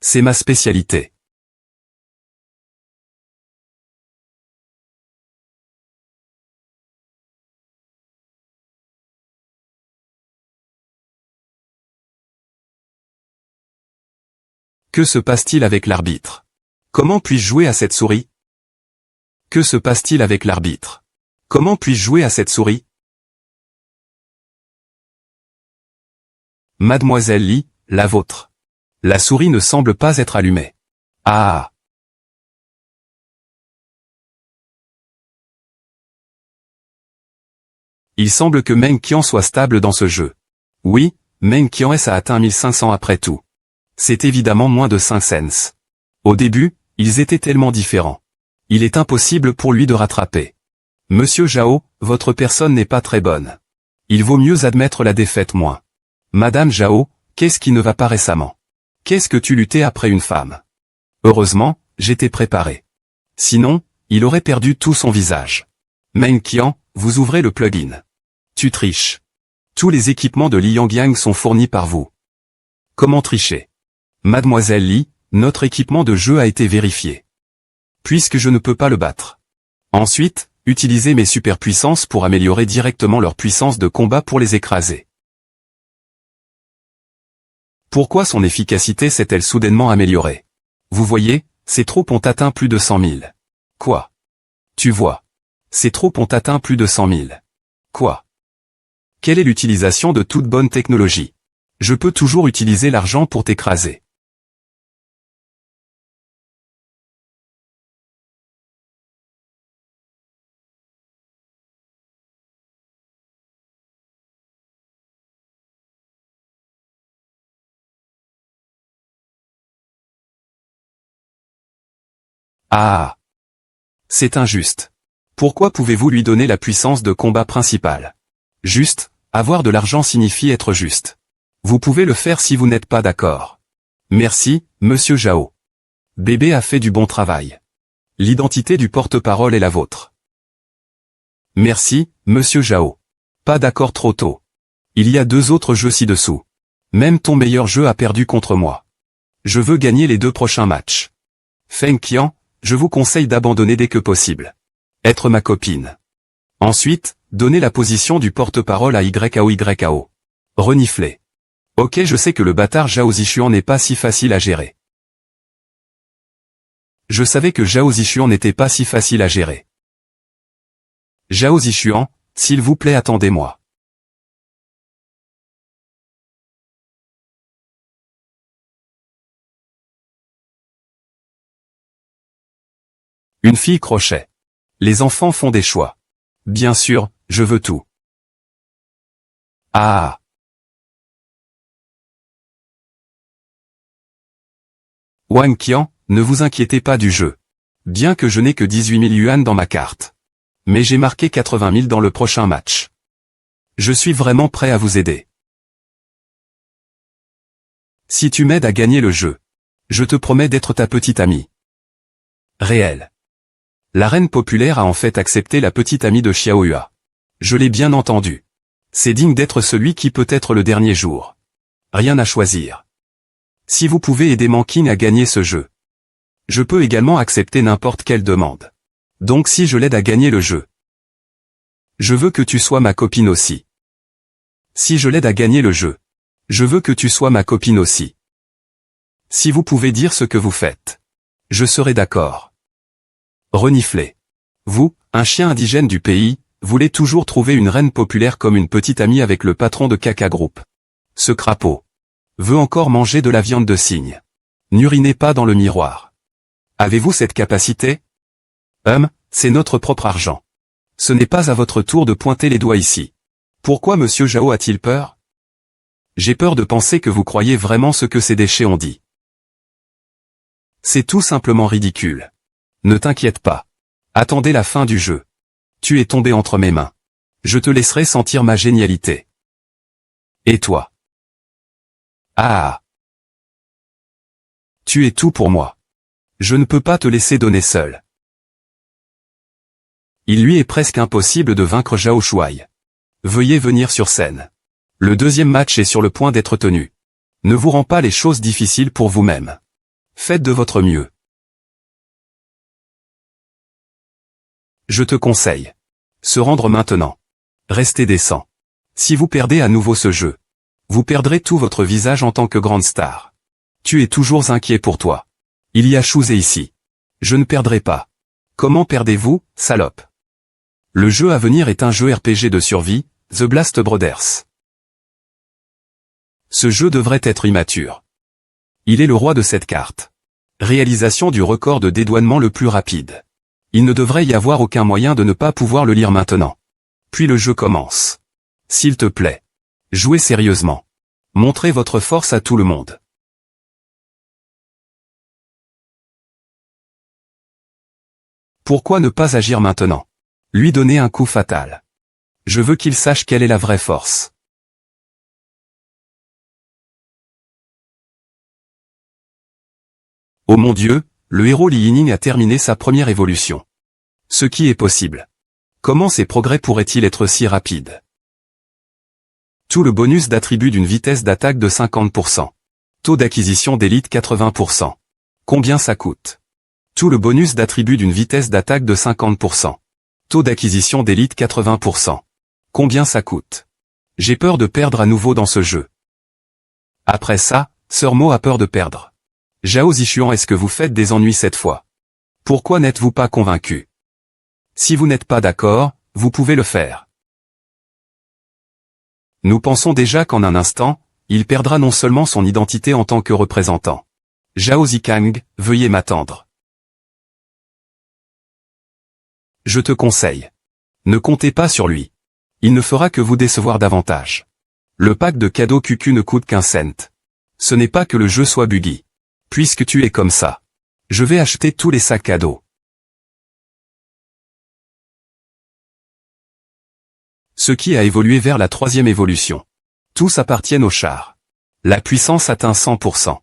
C'est ma spécialité. Que se passe-t-il avec l'arbitre? Comment puis-je jouer à cette souris? Que se passe-t-il avec l'arbitre? Comment puis-je jouer à cette souris? Mademoiselle Li, la vôtre. La souris ne semble pas être allumée. Ah! Il semble que Meng Qian soit stable dans ce jeu. Oui, Meng Qian a atteint 1500 après tout. C'est évidemment moins de 5 cents. Au début, ils étaient tellement différents. Il est impossible pour lui de rattraper. Monsieur Zhao, votre personne n'est pas très bonne. Il vaut mieux admettre la défaite moins. Madame Zhao, qu'est-ce qui ne va pas récemment? Qu'est-ce que tu luttais après une femme? Heureusement, j'étais préparé. Sinon, il aurait perdu tout son visage. Meng Qian, vous ouvrez le plugin. Tu triches. Tous les équipements de Li Yangyang sont fournis par vous. Comment tricher? Mademoiselle Li, notre équipement de jeu a été vérifié. Puisque je ne peux pas le battre. Ensuite, utilisez mes superpuissances pour améliorer directement leur puissance de combat pour les écraser. Pourquoi son efficacité s'est-elle soudainement améliorée? Vous voyez, ces troupes ont atteint plus de 100 000. Quoi? Tu vois. Ces troupes ont atteint plus de 100 000. Quoi? Quelle est l'utilisation de toute bonne technologie? Je peux toujours utiliser l'argent pour t'écraser. Ah! C'est injuste. Pourquoi pouvez-vous lui donner la puissance de combat principale? Juste, avoir de l'argent signifie être juste. Vous pouvez le faire si vous n'êtes pas d'accord. Merci, Monsieur Zhao. Bébé a fait du bon travail. L'identité du porte-parole est la vôtre. Merci, Monsieur Zhao. Pas d'accord trop tôt. Il y a 2 autres jeux ci-dessous. Même ton meilleur jeu a perdu contre moi. Je veux gagner les 2 prochains matchs. Feng Qian, je vous conseille d'abandonner dès que possible. Être ma copine. Ensuite, donnez la position du porte-parole à YAO. Renifler. Ok, je sais que le bâtard Zhao Zishuan n'est pas si facile à gérer. Je savais que Zhao Zishuan n'était pas si facile à gérer. Zhao Zishuan, s'il vous plaît attendez-moi. Une fille crochet. Les enfants font des choix. Bien sûr, je veux tout. Ah! Wang Qian, ne vous inquiétez pas du jeu. Bien que je n'ai que 18 000 yuan dans ma carte. Mais j'ai marqué 80 000 dans le prochain match. Je suis vraiment prêt à vous aider. Si tu m'aides à gagner le jeu, je te promets d'être ta petite amie. Réel. La reine populaire a en fait accepté la petite amie de Xiao Hua. Je l'ai bien entendu. C'est digne d'être celui qui peut être le dernier jour. Rien à choisir. Si vous pouvez aider Manqing à gagner ce jeu, je peux également accepter n'importe quelle demande. Donc si je l'aide à gagner le jeu, je veux que tu sois ma copine aussi. Si je l'aide à gagner le jeu, je veux que tu sois ma copine aussi. Si vous pouvez dire ce que vous faites, je serai d'accord. Renifler. Vous, un chien indigène du pays, voulez toujours trouver une reine populaire comme une petite amie avec le patron de Caca Group. Ce crapaud veut encore manger de la viande de cygne. N'urinez pas dans le miroir. Avez-vous cette capacité? C'est notre propre argent. Ce n'est pas à votre tour de pointer les doigts ici. Pourquoi Monsieur Zhao a-t-il peur? J'ai peur de penser que vous croyez vraiment ce que ces déchets ont dit. C'est tout simplement ridicule. Ne t'inquiète pas. Attendez la fin du jeu. Tu es tombé entre mes mains. Je te laisserai sentir ma génialité. Et toi? Ah! Tu es tout pour moi. Je ne peux pas te laisser donner seul. Il lui est presque impossible de vaincre Zhao Shuai. Veuillez venir sur scène. Le 2e match est sur le point d'être tenu. Ne vous rends pas les choses difficiles pour vous-même. Faites de votre mieux. Je te conseille. Se rendre maintenant. Restez décent. Si vous perdez à nouveau ce jeu, vous perdrez tout votre visage en tant que grande star. Tu es toujours inquiet pour toi. Il y a Chouzé ici. Je ne perdrai pas. Comment perdez-vous, salope? Le jeu à venir est un jeu RPG de survie, The Blast Brothers. Ce jeu devrait être immature. Il est le roi de cette carte. Réalisation du record de dédouanement le plus rapide. Il ne devrait y avoir aucun moyen de ne pas pouvoir le lire maintenant. Puis le jeu commence. S'il te plaît. Jouez sérieusement. Montrez votre force à tout le monde. Pourquoi ne pas agir maintenant? Lui donner un coup fatal. Je veux qu'il sache quelle est la vraie force. Oh mon Dieu, le héros Li Yinning a terminé sa première évolution. Ce qui est possible. Comment ces progrès pourraient-ils être si rapides? Tout le bonus d'attribut d'une vitesse d'attaque de 50%. Taux d'acquisition d'élite 80%. Combien ça coûte? Tout le bonus d'attribut d'une vitesse d'attaque de 50%. Taux d'acquisition d'élite 80%. Combien ça coûte? J'ai peur de perdre à nouveau dans ce jeu. Après ça, Sir Mo a peur de perdre. Zhao Zishuan, est-ce que vous faites des ennuis cette fois? Pourquoi n'êtes-vous pas convaincu? Si vous n'êtes pas d'accord, vous pouvez le faire. Nous pensons déjà qu'en un instant, il perdra non seulement son identité en tant que représentant. Zhao Zikang, veuillez m'attendre. Je te conseille. Ne comptez pas sur lui. Il ne fera que vous décevoir davantage. Le pack de cadeaux QQ ne coûte qu'un cent. Ce n'est pas que le jeu soit buggy. Puisque tu es comme ça. Je vais acheter tous les sacs cadeaux. Ce qui a évolué vers la troisième évolution. Tous appartiennent au char. La puissance atteint 100%.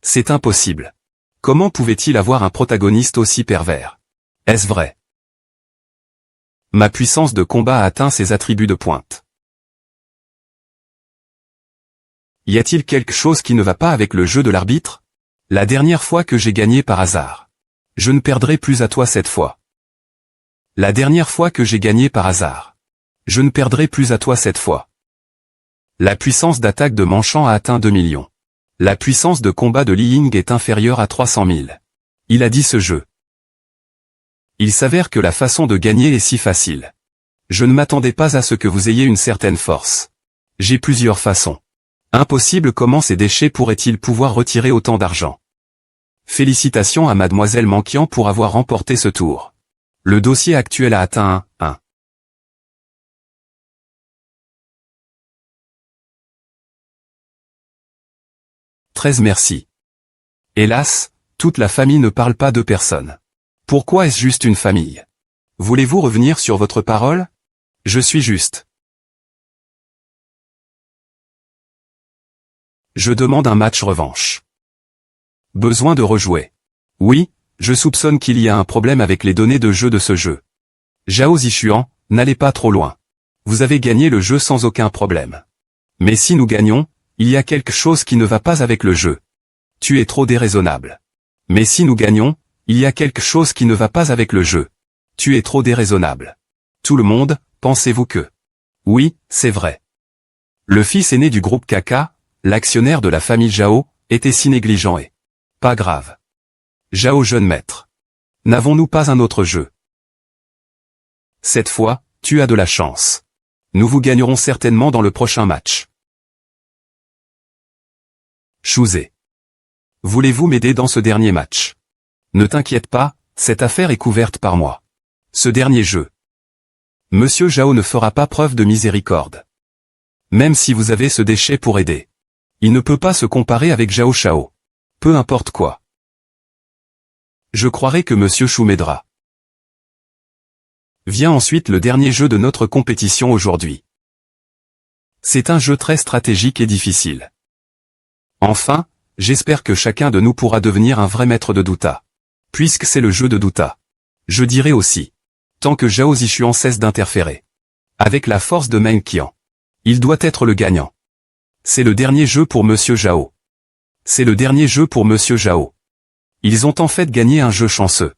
C'est impossible. Comment pouvait-il avoir un protagoniste aussi pervers? Est-ce vrai? Ma puissance de combat a atteint ses attributs de pointe. Y a-t-il quelque chose qui ne va pas avec le jeu de l'arbitre? La dernière fois que j'ai gagné par hasard. Je ne perdrai plus à toi cette fois. La dernière fois que j'ai gagné par hasard. Je ne perdrai plus à toi cette fois. La puissance d'attaque de Manchan a atteint 2 millions. La puissance de combat de Li Ying est inférieure à 300 000. Il a dit ce jeu. Il s'avère que la façon de gagner est si facile. Je ne m'attendais pas à ce que vous ayez une certaine force. J'ai plusieurs façons. Impossible, comment ces déchets pourraient-ils pouvoir retirer autant d'argent? Félicitations à Mademoiselle Manquian pour avoir remporté ce tour. Le dossier actuel a atteint 1. Merci. Hélas, toute la famille ne parle pas de personne. Pourquoi est-ce juste une famille? Voulez-vous revenir sur votre parole? Je suis juste. Je demande un match revanche. Besoin de rejouer. Oui, je soupçonne qu'il y a un problème avec les données de jeu de ce jeu. Zhao Zishuan, n'allez pas trop loin. Vous avez gagné le jeu sans aucun problème. Mais si nous gagnons, il y a quelque chose qui ne va pas avec le jeu. Tu es trop déraisonnable. Mais si nous gagnons, il y a quelque chose qui ne va pas avec le jeu. Tu es trop déraisonnable. Tout le monde, pensez-vous que? Oui, c'est vrai. Le fils aîné du groupe Kaka, l'actionnaire de la famille Zhao, était si négligent et... Pas grave. Zhao jeune maître. N'avons-nous pas un autre jeu? Cette fois, tu as de la chance. Nous vous gagnerons certainement dans le prochain match. Chouzé. Voulez-vous m'aider dans ce dernier match? Ne t'inquiète pas, cette affaire est couverte par moi. Ce dernier jeu. Monsieur Zhao ne fera pas preuve de miséricorde. Même si vous avez ce déchet pour aider. Il ne peut pas se comparer avec Zhao Shao. Peu importe quoi. Je croirais que Monsieur Chou m'aidera. Vient ensuite le dernier jeu de notre compétition aujourd'hui. C'est un jeu très stratégique et difficile. Enfin, j'espère que chacun de nous pourra devenir un vrai maître de Douta. Puisque c'est le jeu de Douta. Je dirais aussi. Tant que Zhao Zishuan cesse d'interférer. Avec la force de Meng Qian. Il doit être le gagnant. C'est le dernier jeu pour Monsieur Zhao. C'est le dernier jeu pour Monsieur Zhao. Ils ont en fait gagné un jeu chanceux.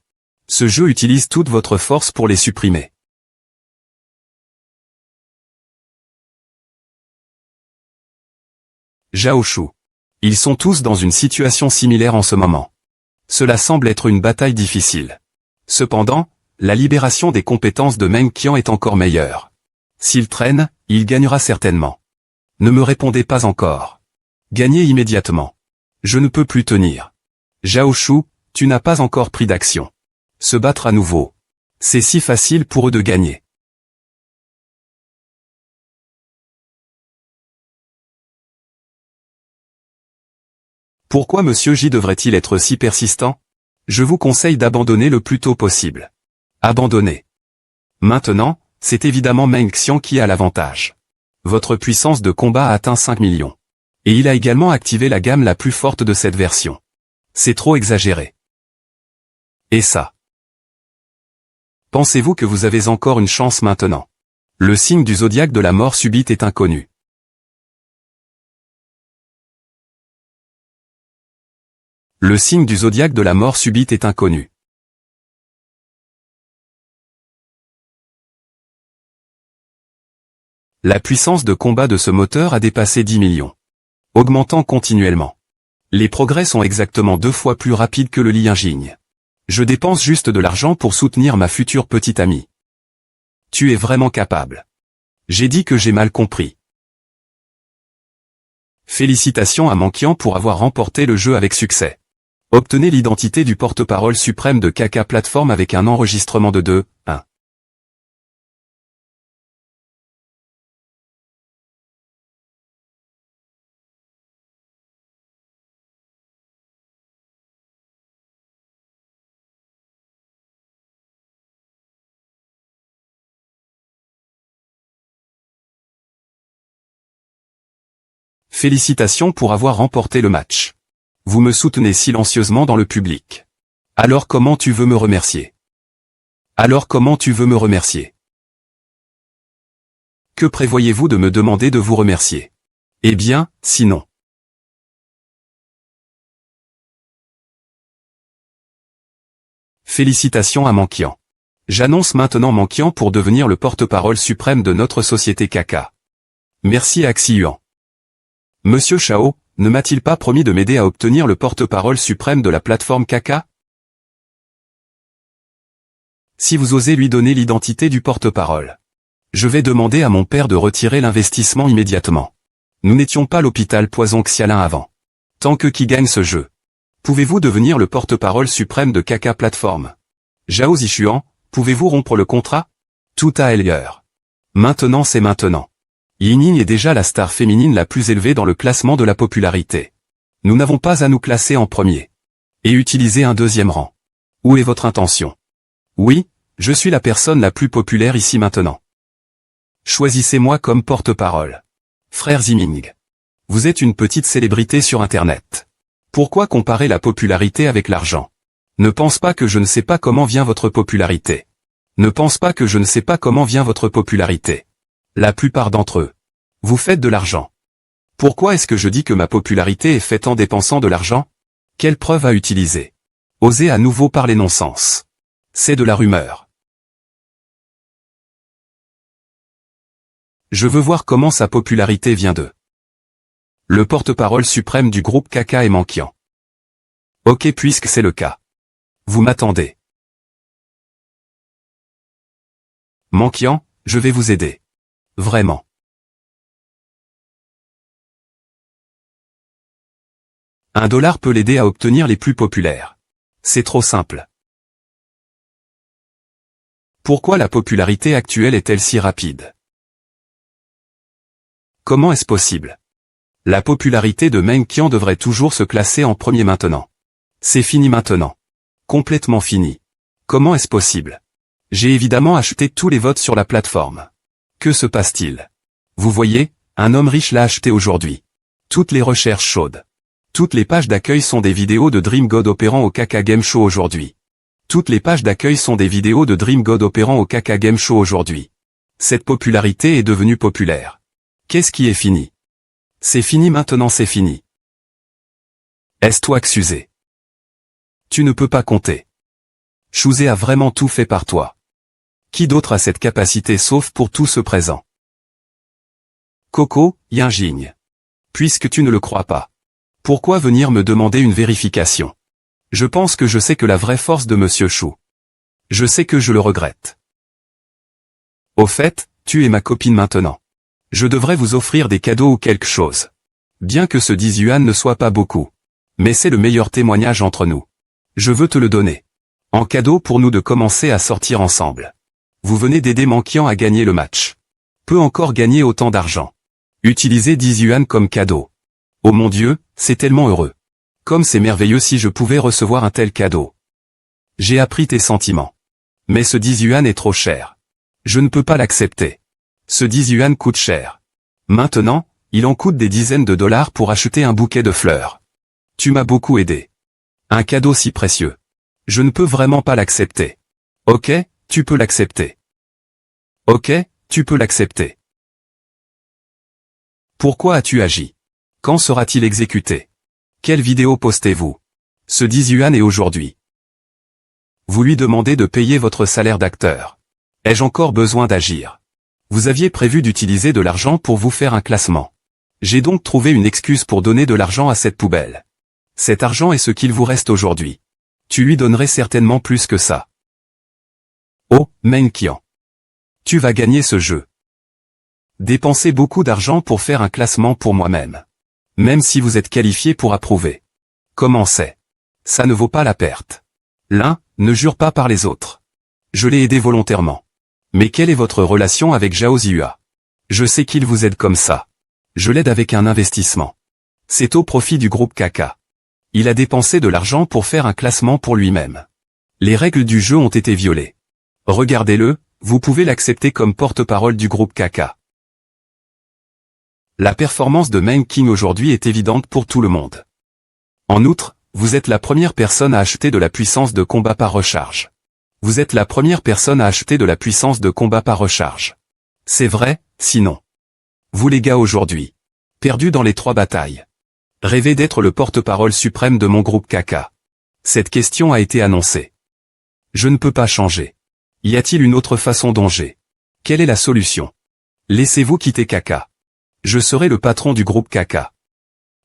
Ce jeu utilise toute votre force pour les supprimer. Zhao Shu. Ils sont tous dans une situation similaire en ce moment. Cela semble être une bataille difficile. Cependant, la libération des compétences de Meng Qian est encore meilleure. S'il traîne, il gagnera certainement. Ne me répondez pas encore. Gagnez immédiatement. Je ne peux plus tenir. Zhao Shu, tu n'as pas encore pris d'action. Se battre à nouveau. C'est si facile pour eux de gagner. Pourquoi Monsieur J devrait-il être si persistant? Je vous conseille d'abandonner le plus tôt possible. Abandonné. Maintenant, c'est évidemment Meng Xian qui a l'avantage. Votre puissance de combat a atteint 5 millions. Et il a également activé la gamme la plus forte de cette version. C'est trop exagéré. Et ça? Pensez-vous que vous avez encore une chance maintenant? Le signe du zodiaque de la mort subite est inconnu. Le signe du zodiaque de la mort subite est inconnu. La puissance de combat de ce moteur a dépassé 10 millions. Augmentant continuellement. Les progrès sont exactement 2 fois plus rapides que le Lianjing. Je dépense juste de l'argent pour soutenir ma future petite amie. Tu es vraiment capable. J'ai dit que j'ai mal compris. Félicitations à Manquian pour avoir remporté le jeu avec succès. Obtenez l'identité du porte-parole suprême de KK Platform avec un enregistrement de 2:1. Félicitations pour avoir remporté le match. Vous me soutenez silencieusement dans le public. Alors comment tu veux me remercier? Alors comment tu veux me remercier? Que prévoyez-vous de me demander de vous remercier? Eh bien, sinon. Félicitations à Manquian. J'annonce maintenant Manquian pour devenir le porte-parole suprême de notre société KK. Merci à Xiuan. Monsieur Chao, ne m'a-t-il pas promis de m'aider à obtenir le porte-parole suprême de la plateforme KK? Si vous osez lui donner l'identité du porte-parole, je vais demander à mon père de retirer l'investissement immédiatement. Nous n'étions pas l'hôpital Poison Xialin avant. Tant que qui gagne ce jeu. Pouvez-vous devenir le porte-parole suprême de KK Platform? Zhao Zishuan, pouvez-vous rompre le contrat? Tout à ailleurs. Maintenant c'est maintenant. Yinyin est déjà la star féminine la plus élevée dans le classement de la popularité. Nous n'avons pas à nous classer en premier. Et utiliser un deuxième rang. Où est votre intention? Oui, je suis la personne la plus populaire ici maintenant. Choisissez-moi comme porte-parole. Frère Ziming. Vous êtes une petite célébrité sur Internet. Pourquoi comparer la popularité avec l'argent? Ne pense pas que je ne sais pas comment vient votre popularité. Ne pense pas que je ne sais pas comment vient votre popularité. La plupart d'entre eux. Vous faites de l'argent. Pourquoi est-ce que je dis que ma popularité est faite en dépensant de l'argent? Quelle preuve à utiliser? Osez à nouveau parler non-sens. C'est de la rumeur. Je veux voir comment sa popularité vient de. Le porte-parole suprême du groupe KK est Manquian. Ok, puisque c'est le cas. Vous m'attendez. Manquian, je vais vous aider. Vraiment. $1 peut l'aider à obtenir les plus populaires. C'est trop simple. Pourquoi la popularité actuelle est-elle si rapide? Comment est-ce possible? La popularité de Meng Qian devrait toujours se classer en premier maintenant. C'est fini maintenant. Complètement fini. Comment est-ce possible? J'ai évidemment acheté tous les votes sur la plateforme. Que se passe-t-il? Vous voyez, un homme riche l'a acheté aujourd'hui. Toutes les recherches chaudes. Toutes les pages d'accueil sont des vidéos de Dream God opérant au KK Game Show aujourd'hui. Toutes les pages d'accueil sont des vidéos de Dream God opérant au KK Game Show aujourd'hui. Cette popularité est devenue populaire. Qu'est-ce qui est fini? C'est fini maintenant, c'est fini. Est-ce toi Xusé? Tu ne peux pas compter. Xusé a vraiment tout fait par toi. Qui d'autre a cette capacité sauf pour tout ce présent? Coco, Yinjing. Puisque tu ne le crois pas. Pourquoi venir me demander une vérification? Je pense que je sais que la vraie force de Monsieur Shu. Je sais que je le regrette. Au fait, tu es ma copine maintenant. Je devrais vous offrir des cadeaux ou quelque chose. Bien que ce 10 yuan ne soit pas beaucoup. Mais c'est le meilleur témoignage entre nous. Je veux te le donner. En cadeau pour nous de commencer à sortir ensemble. Vous venez d'aider Manquian à gagner le match. Peut encore gagner autant d'argent. Utilisez 10 yuan comme cadeau. Oh mon Dieu, c'est tellement heureux. Comme c'est merveilleux si je pouvais recevoir un tel cadeau. J'ai appris tes sentiments. Mais ce 10 yuan est trop cher. Je ne peux pas l'accepter. Ce 10 yuan coûte cher. Maintenant, il en coûte des dizaines de dollars pour acheter un bouquet de fleurs. Tu m'as beaucoup aidé. Un cadeau si précieux. Je ne peux vraiment pas l'accepter. Ok, tu peux l'accepter. Ok, tu peux l'accepter. Pourquoi as-tu agi? Quand sera-t-il exécuté? Quelle vidéo postez-vous? Ce 10 yuan est aujourd'hui. Vous lui demandez de payer votre salaire d'acteur. Ai-je encore besoin d'agir? Vous aviez prévu d'utiliser de l'argent pour vous faire un classement. J'ai donc trouvé une excuse pour donner de l'argent à cette poubelle. Cet argent est ce qu'il vous reste aujourd'hui. Tu lui donnerais certainement plus que ça. Oh, Meng Qian. Tu vas gagner ce jeu. Dépensez beaucoup d'argent pour faire un classement pour moi-même. Même si vous êtes qualifié pour approuver. Comment c'est? Ça ne vaut pas la perte. L'un, ne jure pas par les autres. Je l'ai aidé volontairement. Mais quelle est votre relation avec Zhao Ziyue? Je sais qu'il vous aide comme ça. Je l'aide avec un investissement. C'est au profit du groupe Kaka. Il a dépensé de l'argent pour faire un classement pour lui-même. Les règles du jeu ont été violées. Regardez-le, vous pouvez l'accepter comme porte-parole du groupe Kaka. La performance de Meng King aujourd'hui est évidente pour tout le monde. En outre, vous êtes la première personne à acheter de la puissance de combat par recharge. Vous êtes la première personne à acheter de la puissance de combat par recharge. C'est vrai, sinon. Vous les gars aujourd'hui. Perdus dans les 3 batailles. Rêvez d'être le porte-parole suprême de mon groupe Kaka. Cette question a été annoncée. Je ne peux pas changer. Y a-t-il une autre façon d'onger? Quelle est la solution? Laissez-vous quitter Kaka. Je serai le patron du groupe Kaka.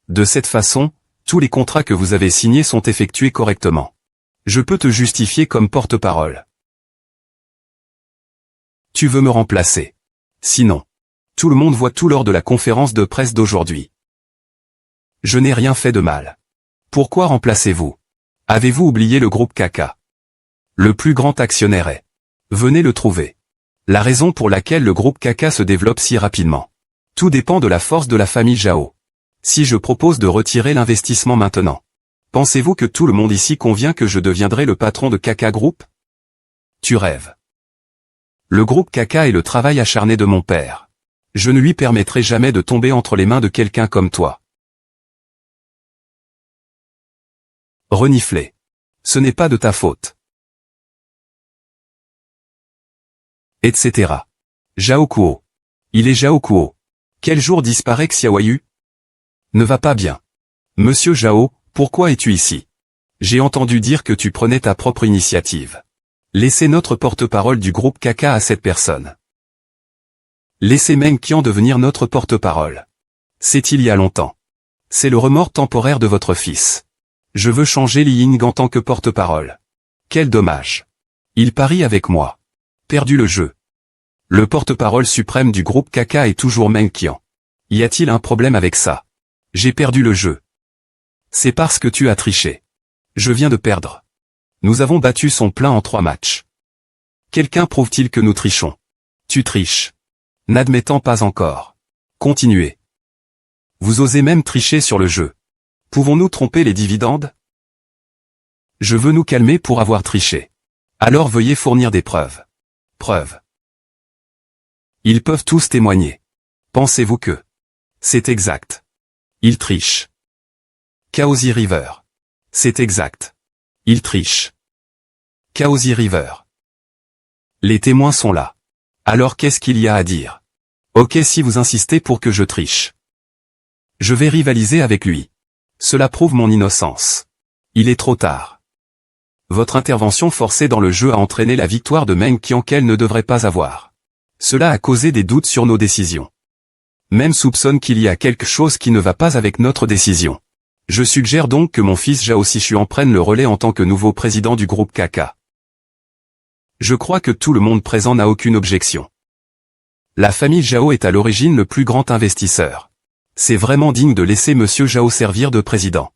De cette façon, tous les contrats que vous avez signés sont effectués correctement. Je peux te justifier comme porte-parole. Tu veux me remplacer. Sinon. Tout le monde voit tout lors de la conférence de presse d'aujourd'hui. Je n'ai rien fait de mal. Pourquoi remplacez-vous? Avez-vous oublié le groupe Kaka? Le plus grand actionnaire est. Venez le trouver. La raison pour laquelle le groupe Kaka se développe si rapidement. Tout dépend de la force de la famille Zhao. Si je propose de retirer l'investissement maintenant, pensez-vous que tout le monde ici convient que je deviendrai le patron de Kaka Group? Tu rêves. Le groupe Kaka est le travail acharné de mon père. Je ne lui permettrai jamais de tomber entre les mains de quelqu'un comme toi. Renifler. Ce n'est pas de ta faute. Etc. Zhao Kuo. Il est Zhao Kuo. Quel jour disparaît Xiaoyu? Ne va pas bien. Monsieur Zhao, pourquoi es-tu ici? J'ai entendu dire que tu prenais ta propre initiative. Laissez notre porte-parole du groupe Kaka à cette personne. Laissez Meng Qian devenir notre porte-parole. C'est il y a longtemps. C'est le remords temporaire de votre fils. Je veux changer Li Ying en tant que porte-parole. Quel dommage. Il parie avec moi. Perdu le jeu. Le porte-parole suprême du groupe Kaka est toujours Meng Qian. Y a-t-il un problème avec ça? J'ai perdu le jeu. C'est parce que tu as triché. Je viens de perdre. Nous avons battu son plein en 3 matchs. Quelqu'un prouve-t-il que nous trichons? Tu triches. N'admettant pas encore. Continuez. Vous osez même tricher sur le jeu. Pouvons-nous tromper les dividendes? Je veux nous calmer pour avoir triché. Alors veuillez fournir des preuves. Preuves. Ils peuvent tous témoigner. Pensez-vous que c'est exact? Ils trichent. Chaosi River. C'est exact. Ils trichent. Chaosi River. Les témoins sont là. Alors qu'est-ce qu'il y a à dire? Ok, si vous insistez pour que je triche. Je vais rivaliser avec lui. Cela prouve mon innocence. Il est trop tard. Votre intervention forcée dans le jeu a entraîné la victoire de Meng Qian qu'elle ne devrait pas avoir. Cela a causé des doutes sur nos décisions. Même soupçonne qu'il y a quelque chose qui ne va pas avec notre décision. Je suggère donc que mon fils Zhao Sichuan prenne le relais en tant que nouveau président du groupe Kaka. Je crois que tout le monde présent n'a aucune objection. La famille Zhao est à l'origine le plus grand investisseur. C'est vraiment digne de laisser Monsieur Zhao servir de président.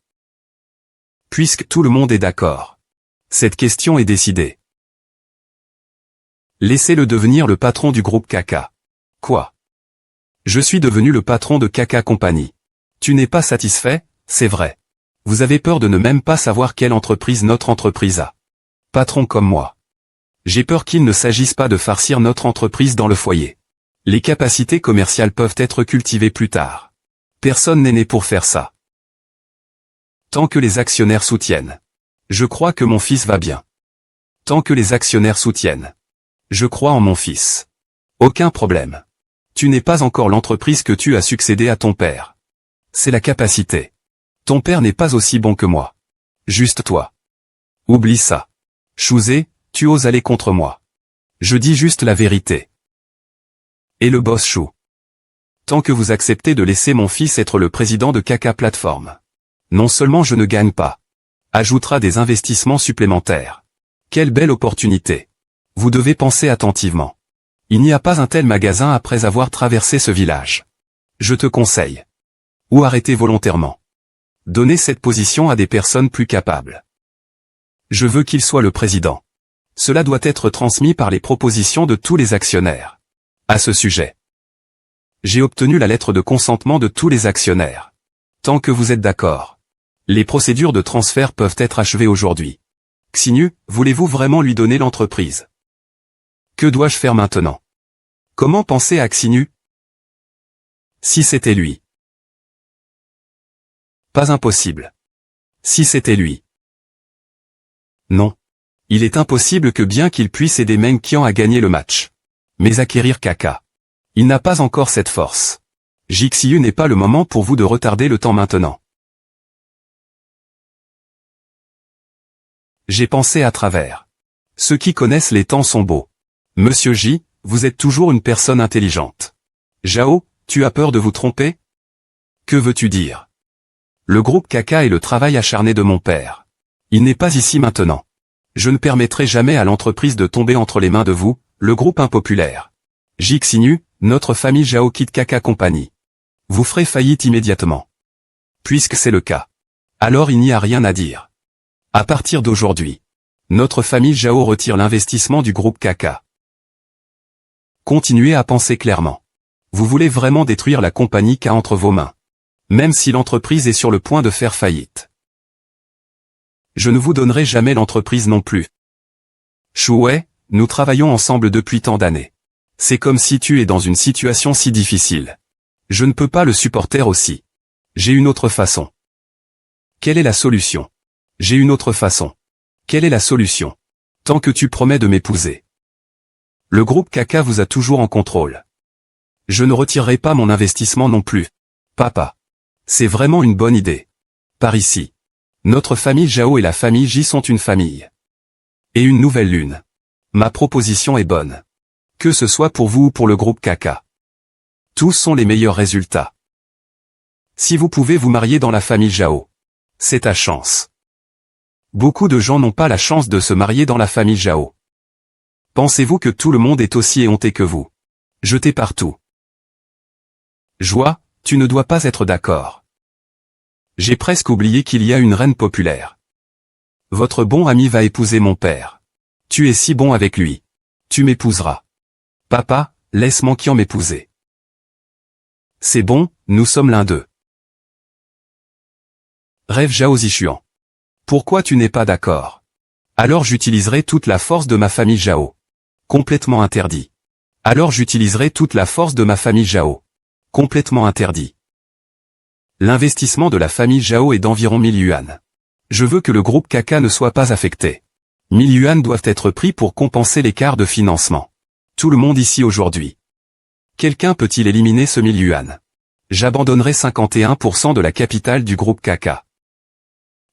Puisque tout le monde est d'accord. Cette question est décidée. Laissez-le devenir le patron du groupe Kaka. Quoi? Je suis devenu le patron de Kaka Company. Tu n'es pas satisfait, c'est vrai. Vous avez peur de ne même pas savoir quelle entreprise notre entreprise a. Patron comme moi. J'ai peur qu'il ne s'agisse pas de farcir notre entreprise dans le foyer. Les capacités commerciales peuvent être cultivées plus tard. Personne n'est né pour faire ça. Tant que les actionnaires soutiennent. Je crois que mon fils va bien. Tant que les actionnaires soutiennent. Je crois en mon fils. Aucun problème. Tu n'es pas encore l'entreprise que tu as succédé à ton père. C'est la capacité. Ton père n'est pas aussi bon que moi. Juste toi. Oublie ça. Chouzé, tu oses aller contre moi. Je dis juste la vérité. Et le boss Chou. Tant que vous acceptez de laisser mon fils être le président de Kaka Platform. Non seulement je ne gagne pas. Ajoutera des investissements supplémentaires. Quelle belle opportunité. Vous devez penser attentivement. Il n'y a pas un tel magasin après avoir traversé ce village. Je te conseille. Ou arrêtez volontairement. Donnez cette position à des personnes plus capables. Je veux qu'il soit le président. Cela doit être transmis par les propositions de tous les actionnaires. À ce sujet. J'ai obtenu la lettre de consentement de tous les actionnaires. Tant que vous êtes d'accord. Les procédures de transfert peuvent être achevées aujourd'hui. Xinu, voulez-vous vraiment lui donner l'entreprise? Que dois-je faire maintenant? Comment penser à Xinu? Si c'était lui. Pas impossible. Si c'était lui. Non. Il est impossible que bien qu'il puisse aider Meng Qian à gagner le match. Mais acquérir Kaka. Il n'a pas encore cette force. Jixiu n'est pas le moment pour vous de retarder le temps maintenant. J'ai pensé à travers. Ceux qui connaissent les temps sont beaux. Monsieur J, vous êtes toujours une personne intelligente. Zhao, tu as peur de vous tromper? Que veux-tu dire? Le groupe Kaka est le travail acharné de mon père. Il n'est pas ici maintenant. Je ne permettrai jamais à l'entreprise de tomber entre les mains de vous, le groupe impopulaire. Jixinu, notre famille Zhao quitte Kaka Company. Vous ferez faillite immédiatement. Puisque c'est le cas. Alors il n'y a rien à dire. À partir d'aujourd'hui. Notre famille Zhao retire l'investissement du groupe Kaka. Continuez à penser clairement. Vous voulez vraiment détruire la compagnie qu'a entre vos mains. Même si l'entreprise est sur le point de faire faillite. Je ne vous donnerai jamais l'entreprise non plus. Chouet, nous travaillons ensemble depuis tant d'années. C'est comme si tu es dans une situation si difficile. Je ne peux pas le supporter aussi. J'ai une autre façon. Quelle est la solution? J'ai une autre façon. Quelle est la solution? Tant que tu promets de m'épouser. Le groupe Kaka vous a toujours en contrôle. Je ne retirerai pas mon investissement non plus. Papa. C'est vraiment une bonne idée. Par ici. Notre famille Zhao et la famille J sont une famille. Et une nouvelle lune. Ma proposition est bonne. Que ce soit pour vous ou pour le groupe Kaka. Tous sont les meilleurs résultats. Si vous pouvez vous marier dans la famille Zhao. C'est ta chance. Beaucoup de gens n'ont pas la chance de se marier dans la famille Zhao. Pensez-vous que tout le monde est aussi éhonté que vous? Jetez partout. Joie, tu ne dois pas être d'accord. J'ai presque oublié qu'il y a une reine populaire. Votre bon ami va épouser mon père. Tu es si bon avec lui. Tu m'épouseras. Papa, laisse Meng Qian m'épouser. C'est bon, nous sommes l'un d'eux. Rêve Zhao Zishuan. Pourquoi tu n'es pas d'accord? Alors j'utiliserai toute la force de ma famille Zhao. Complètement interdit. Alors j'utiliserai toute la force de ma famille Zhao. Complètement interdit. L'investissement de la famille Zhao est d'environ 1000 yuan. Je veux que le groupe Kaka ne soit pas affecté. 1000 yuan doivent être pris pour compenser l'écart de financement. Tout le monde ici aujourd'hui. Quelqu'un peut-il éliminer ce 1000 yuan? J'abandonnerai 51% de la capitale du groupe Kaka.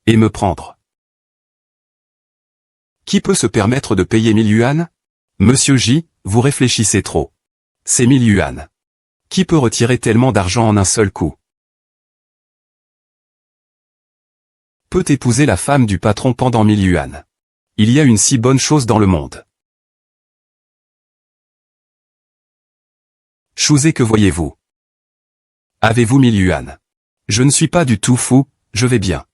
Et me prendre. Qui peut se permettre de payer 1000 yuan? Monsieur J, vous réfléchissez trop. C'est 1000 yuan. Qui peut retirer tellement d'argent en un seul coup? Peut épouser la femme du patron pendant 1000 yuan. Il y a une si bonne chose dans le monde. Chouzé, que voyez-vous? Avez-vous 1000 yuan? Je ne suis pas du tout fou, je vais bien.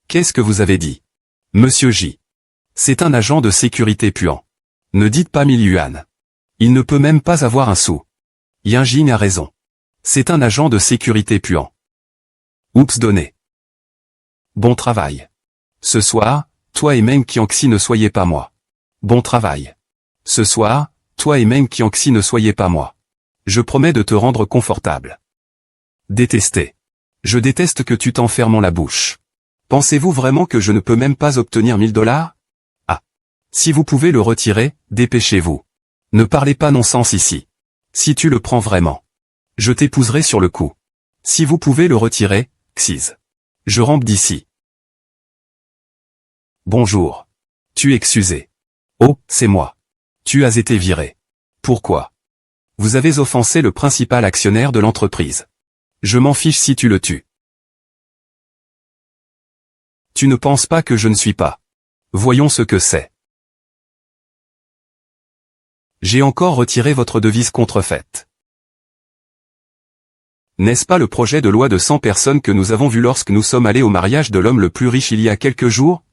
Qu'est-ce que vous avez dit? Monsieur J. C'est un agent de sécurité puant. Ne dites pas 1000 yuan. Il ne peut même pas avoir un sou. Yinjin a raison. C'est un agent de sécurité puant. Oups, donné. Bon travail. Ce soir, toi et Meng Qianxi ne soyez pas moi. Bon travail. Ce soir, toi et Meng Qianxi ne soyez pas moi. Je promets de te rendre confortable. Détester. Je déteste que tu t'enfermes la bouche. Pensez-vous vraiment que je ne peux même pas obtenir 1000 $? Ah. Si vous pouvez le retirer, dépêchez-vous. Ne parlez pas non-sens ici. Si tu le prends vraiment, je t'épouserai sur le coup. Si vous pouvez le retirer, Xiz. Je rampe d'ici. Bonjour. Tu es excusé. Oh, c'est moi. Tu as été viré. Pourquoi? Vous avez offensé le principal actionnaire de l'entreprise. Je m'en fiche si tu le tues. Tu ne penses pas que je ne suis pas. Voyons ce que c'est. J'ai encore retiré votre devise contrefaite. N'est-ce pas le projet de loi de 100 personnes que nous avons vu lorsque nous sommes allés au mariage de l'homme le plus riche il y a quelques jours?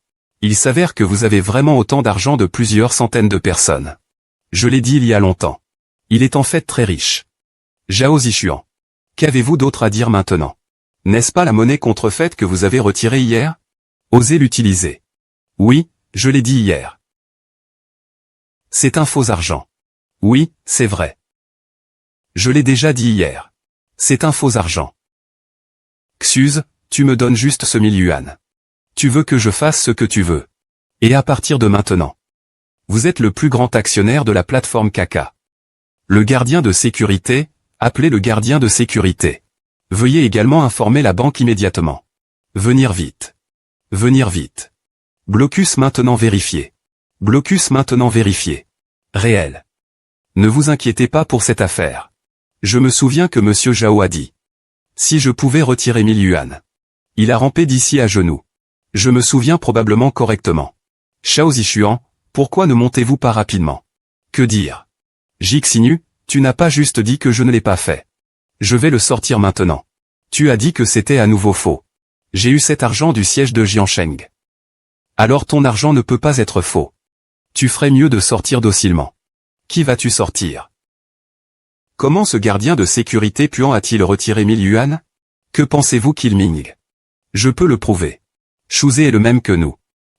Il s'avère que vous avez vraiment autant d'argent de plusieurs centaines de personnes. Je l'ai dit il y a longtemps. Il est en fait très riche. Zhao Zishuan. Qu'avez-vous d'autre à dire maintenant? N'est-ce pas la monnaie contrefaite que vous avez retirée hier? Osez l'utiliser. Oui, je l'ai dit hier. C'est un faux argent. Oui, c'est vrai. Je l'ai déjà dit hier. C'est un faux argent. Xuz, tu me donnes juste ce 1000 yuan. Tu veux que je fasse ce que tu veux. Et à partir de maintenant, vous êtes le plus grand actionnaire de la plateforme Kaka. Le gardien de sécurité, appelez le gardien de sécurité. Veuillez également informer la banque immédiatement. Venir vite. Venir vite. Blocus maintenant vérifié. Blocus maintenant vérifié. Réel. Ne vous inquiétez pas pour cette affaire. Je me souviens que Monsieur Zhao a dit. Si je pouvais retirer 1000 yuan. Il a rampé d'ici à genoux. Je me souviens probablement correctement. Zhao Zishuan, pourquoi ne montez-vous pas rapidement? Que dire? Jixinu, tu n'as pas juste dit que je ne l'ai pas fait. Je vais le sortir maintenant. Tu as dit que c'était à nouveau faux. J'ai eu cet argent du siège de Jiansheng. Alors ton argent ne peut pas être faux. Tu ferais mieux de sortir docilement. Qui vas-tu sortir? Comment ce gardien de sécurité puant a-t-il retiré 1000 yuan? Que pensez-vous qu'il mingue? Je peux le prouver. Chouzé est le même que nous.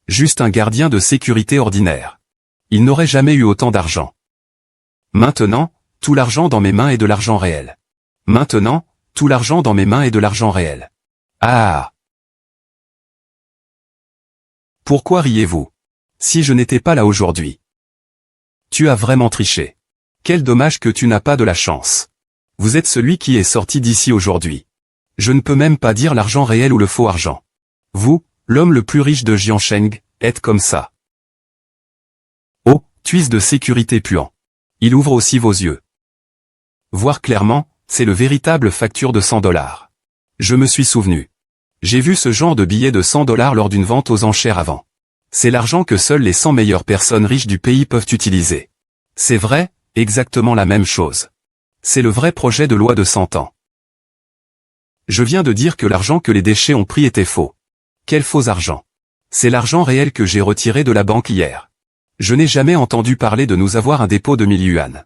Juste un gardien de sécurité ordinaire. Il n'aurait jamais eu autant d'argent. Maintenant, tout l'argent dans mes mains est de l'argent réel. Maintenant, tout l'argent dans mes mains est de l'argent réel. Ah! Pourquoi riez-vous? Si je n'étais pas là aujourd'hui. Tu as vraiment triché. Quel dommage que tu n'as pas de la chance. Vous êtes celui qui est sorti d'ici aujourd'hui. Je ne peux même pas dire l'argent réel ou le faux argent. Vous, l'homme le plus riche de Jiansheng, êtes comme ça. Oh, tuise de sécurité puant. Il ouvre aussi vos yeux. Voir clairement, c'est le véritable facture de 100 $. Je me suis souvenu. J'ai vu ce genre de billet de 100 $ lors d'une vente aux enchères avant. C'est l'argent que seules les 100 meilleures personnes riches du pays peuvent utiliser. C'est vrai, exactement la même chose. C'est le vrai projet de loi de 100 ans. Je viens de dire que l'argent que les déchets ont pris était faux. Quel faux argent? C'est l'argent réel que j'ai retiré de la banque hier. Je n'ai jamais entendu parler de nous avoir un dépôt de 1000 yuan.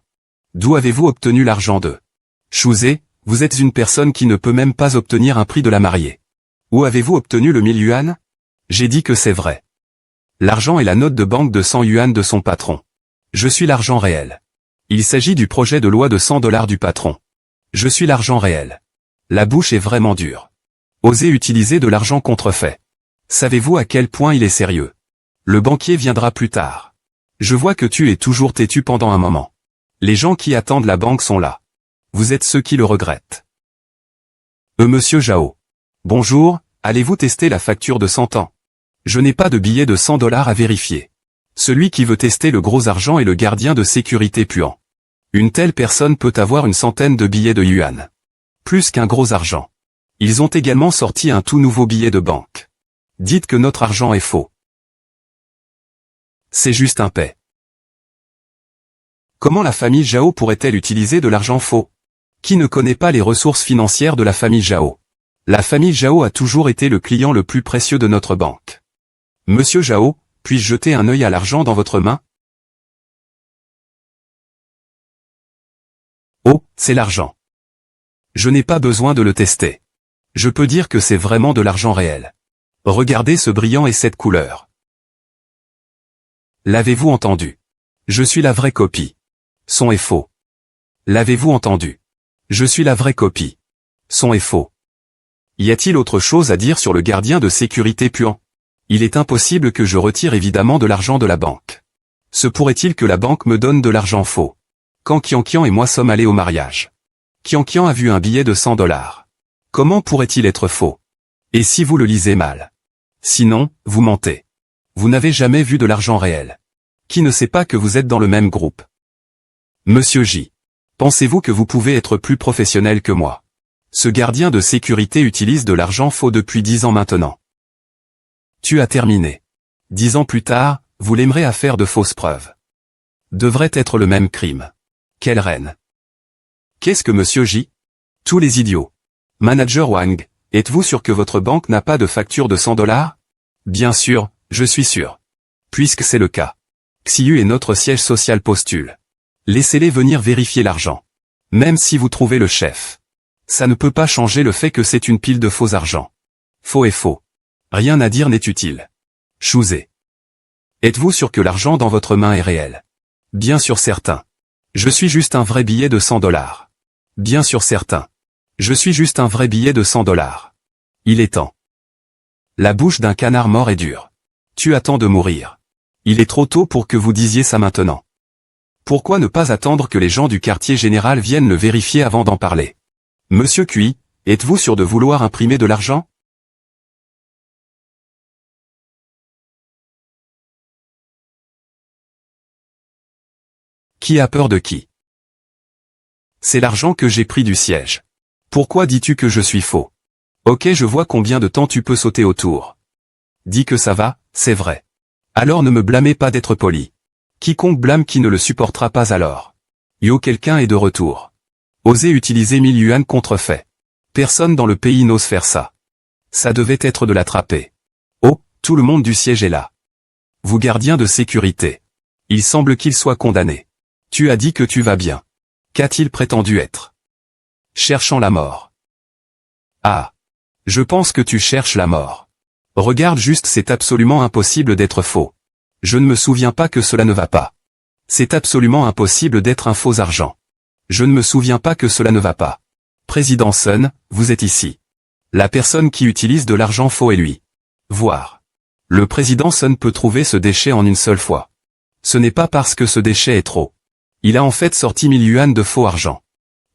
D'où avez-vous obtenu l'argent de? Chouzé, vous êtes une personne qui ne peut même pas obtenir un prix de la mariée. Où avez-vous obtenu le 1000 yuan? J'ai dit que c'est vrai. L'argent est la note de banque de 100 yuan de son patron. Je suis l'argent réel. Il s'agit du projet de loi de 100 $ du patron. Je suis l'argent réel. La bouche est vraiment dure. Osez utiliser de l'argent contrefait. Savez-vous à quel point il est sérieux? Le banquier viendra plus tard. Je vois que tu es toujours têtu pendant un moment. Les gens qui attendent la banque sont là. Vous êtes ceux qui le regrettent. Monsieur Zhao. Bonjour, allez-vous tester la facture de 100 ans? Je n'ai pas de billet de 100 $ à vérifier. Celui qui veut tester le gros argent est le gardien de sécurité puant. Une telle personne peut avoir une centaine de billets de yuan. Plus qu'un gros argent. Ils ont également sorti un tout nouveau billet de banque. Dites que notre argent est faux. C'est juste un paix. Comment la famille Zhao pourrait-elle utiliser de l'argent faux? Qui ne connaît pas les ressources financières de la famille Zhao? La famille Zhao a toujours été le client le plus précieux de notre banque. Monsieur Zhao, puis-je jeter un œil à l'argent dans votre main? Oh, c'est l'argent. Je n'ai pas besoin de le tester. Je peux dire que c'est vraiment de l'argent réel. Regardez ce brillant et cette couleur. L'avez-vous entendu? Je suis la vraie copie. Son est faux. L'avez-vous entendu? Je suis la vraie copie. Son est faux. Y a-t-il autre chose à dire sur le gardien de sécurité puant? Il est impossible que je retire évidemment de l'argent de la banque. Se pourrait-il que la banque me donne de l'argent faux? Quand Kian et moi sommes allés au mariage. Kian a vu un billet de 100 $. Comment pourrait-il être faux? Et si vous le lisez mal? Sinon, vous mentez. Vous n'avez jamais vu de l'argent réel. Qui ne sait pas que vous êtes dans le même groupe? Monsieur J. Pensez-vous que vous pouvez être plus professionnel que moi? Ce gardien de sécurité utilise de l'argent faux depuis 10 ans maintenant. Tu as terminé. 10 ans plus tard, vous l'aimerez à faire de fausses preuves. Devrait être le même crime. Quelle reine. Qu'est-ce que Monsieur J? Tous les idiots. Manager Wang, êtes-vous sûr que votre banque n'a pas de facture de 100 $? Bien sûr, je suis sûr. Puisque c'est le cas. Xiu et notre siège social postule. Laissez-les venir vérifier l'argent. Même si vous trouvez le chef. Ça ne peut pas changer le fait que c'est une pile de faux argent. Faux est faux. Rien à dire n'est utile. Chouzé. Êtes-vous sûr que l'argent dans votre main est réel? Bien sûr certain. Je suis juste un vrai billet de 100 $. Bien sûr certain. Je suis juste un vrai billet de 100 $. Il est temps. La bouche d'un canard mort est dure. Tu attends de mourir. Il est trop tôt pour que vous disiez ça maintenant. Pourquoi ne pas attendre que les gens du quartier général viennent le vérifier avant d'en parler? Monsieur Cui, êtes-vous sûr de vouloir imprimer de l'argent? Qui a peur de qui? C'est l'argent que j'ai pris du siège. Pourquoi dis-tu que je suis faux? Ok, je vois combien de temps tu peux sauter autour. Dis que ça va, c'est vrai. Alors ne me blâmez pas d'être poli. Quiconque blâme qui ne le supportera pas alors. Yo, quelqu'un est de retour. Osez utiliser 1000 yuan contrefait. Personne dans le pays n'ose faire ça. Ça devait être de l'attraper. Oh, tout le monde du siège est là. Vous gardien de sécurité. Il semble qu'il soit condamné. Tu as dit que tu vas bien. Qu'a-t-il prétendu être? Cherchant la mort. Ah. Je pense que tu cherches la mort. Regarde juste, c'est absolument impossible d'être faux. Je ne me souviens pas que cela ne va pas. C'est absolument impossible d'être un faux argent. Je ne me souviens pas que cela ne va pas. Président Sun, vous êtes ici. La personne qui utilise de l'argent faux est lui. Voir. Le président Sun peut trouver ce déchet en une seule fois. Ce n'est pas parce que ce déchet est trop. Il a en fait sorti 1000 yuan de faux argent.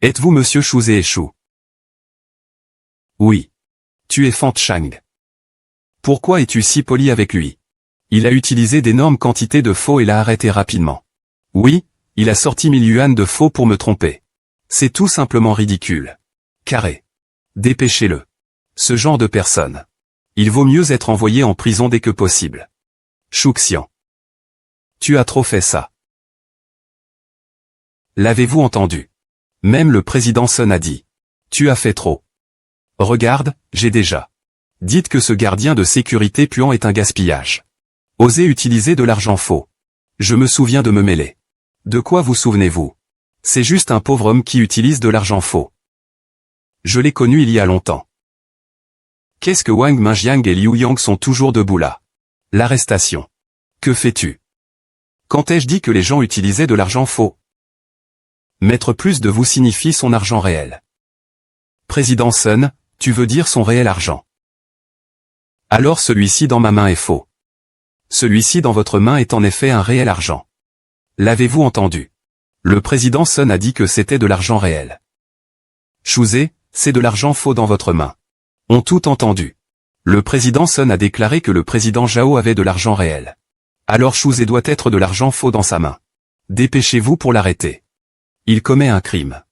Êtes-vous monsieur Chouzé et Chou? Oui. Tu es Fan Chang. Pourquoi es-tu si poli avec lui? Il a utilisé d'énormes quantités de faux et l'a arrêté rapidement. Oui, il a sorti 1000 yuan de faux pour me tromper. C'est tout simplement ridicule. Carré. Dépêchez-le. Ce genre de personne. Il vaut mieux être envoyé en prison dès que possible. Chouxian. Tu as trop fait ça. L'avez-vous entendu? Même le président Sun a dit. Tu as fait trop. Regarde, j'ai déjà. Dites que ce gardien de sécurité puant est un gaspillage. Osez utiliser de l'argent faux. Je me souviens de me mêler. De quoi vous souvenez-vous? C'est juste un pauvre homme qui utilise de l'argent faux. Je l'ai connu il y a longtemps. Qu'est-ce que Wang Mingjiang et Liu Yang sont toujours debout là? L'arrestation. Que fais-tu? Quand ai-je dit que les gens utilisaient de l'argent faux? Mettre plus de vous signifie son argent réel. Président Sun, tu veux dire son réel argent. Alors celui-ci dans ma main est faux. Celui-ci dans votre main est en effet un réel argent. L'avez-vous entendu? Le président Sun a dit que c'était de l'argent réel. Chouzé, c'est de l'argent faux dans votre main. Ont tout entendu. Le président Sun a déclaré que le président Zhao avait de l'argent réel. Alors Chouzé doit être de l'argent faux dans sa main. Dépêchez-vous pour l'arrêter. Il commet un crime.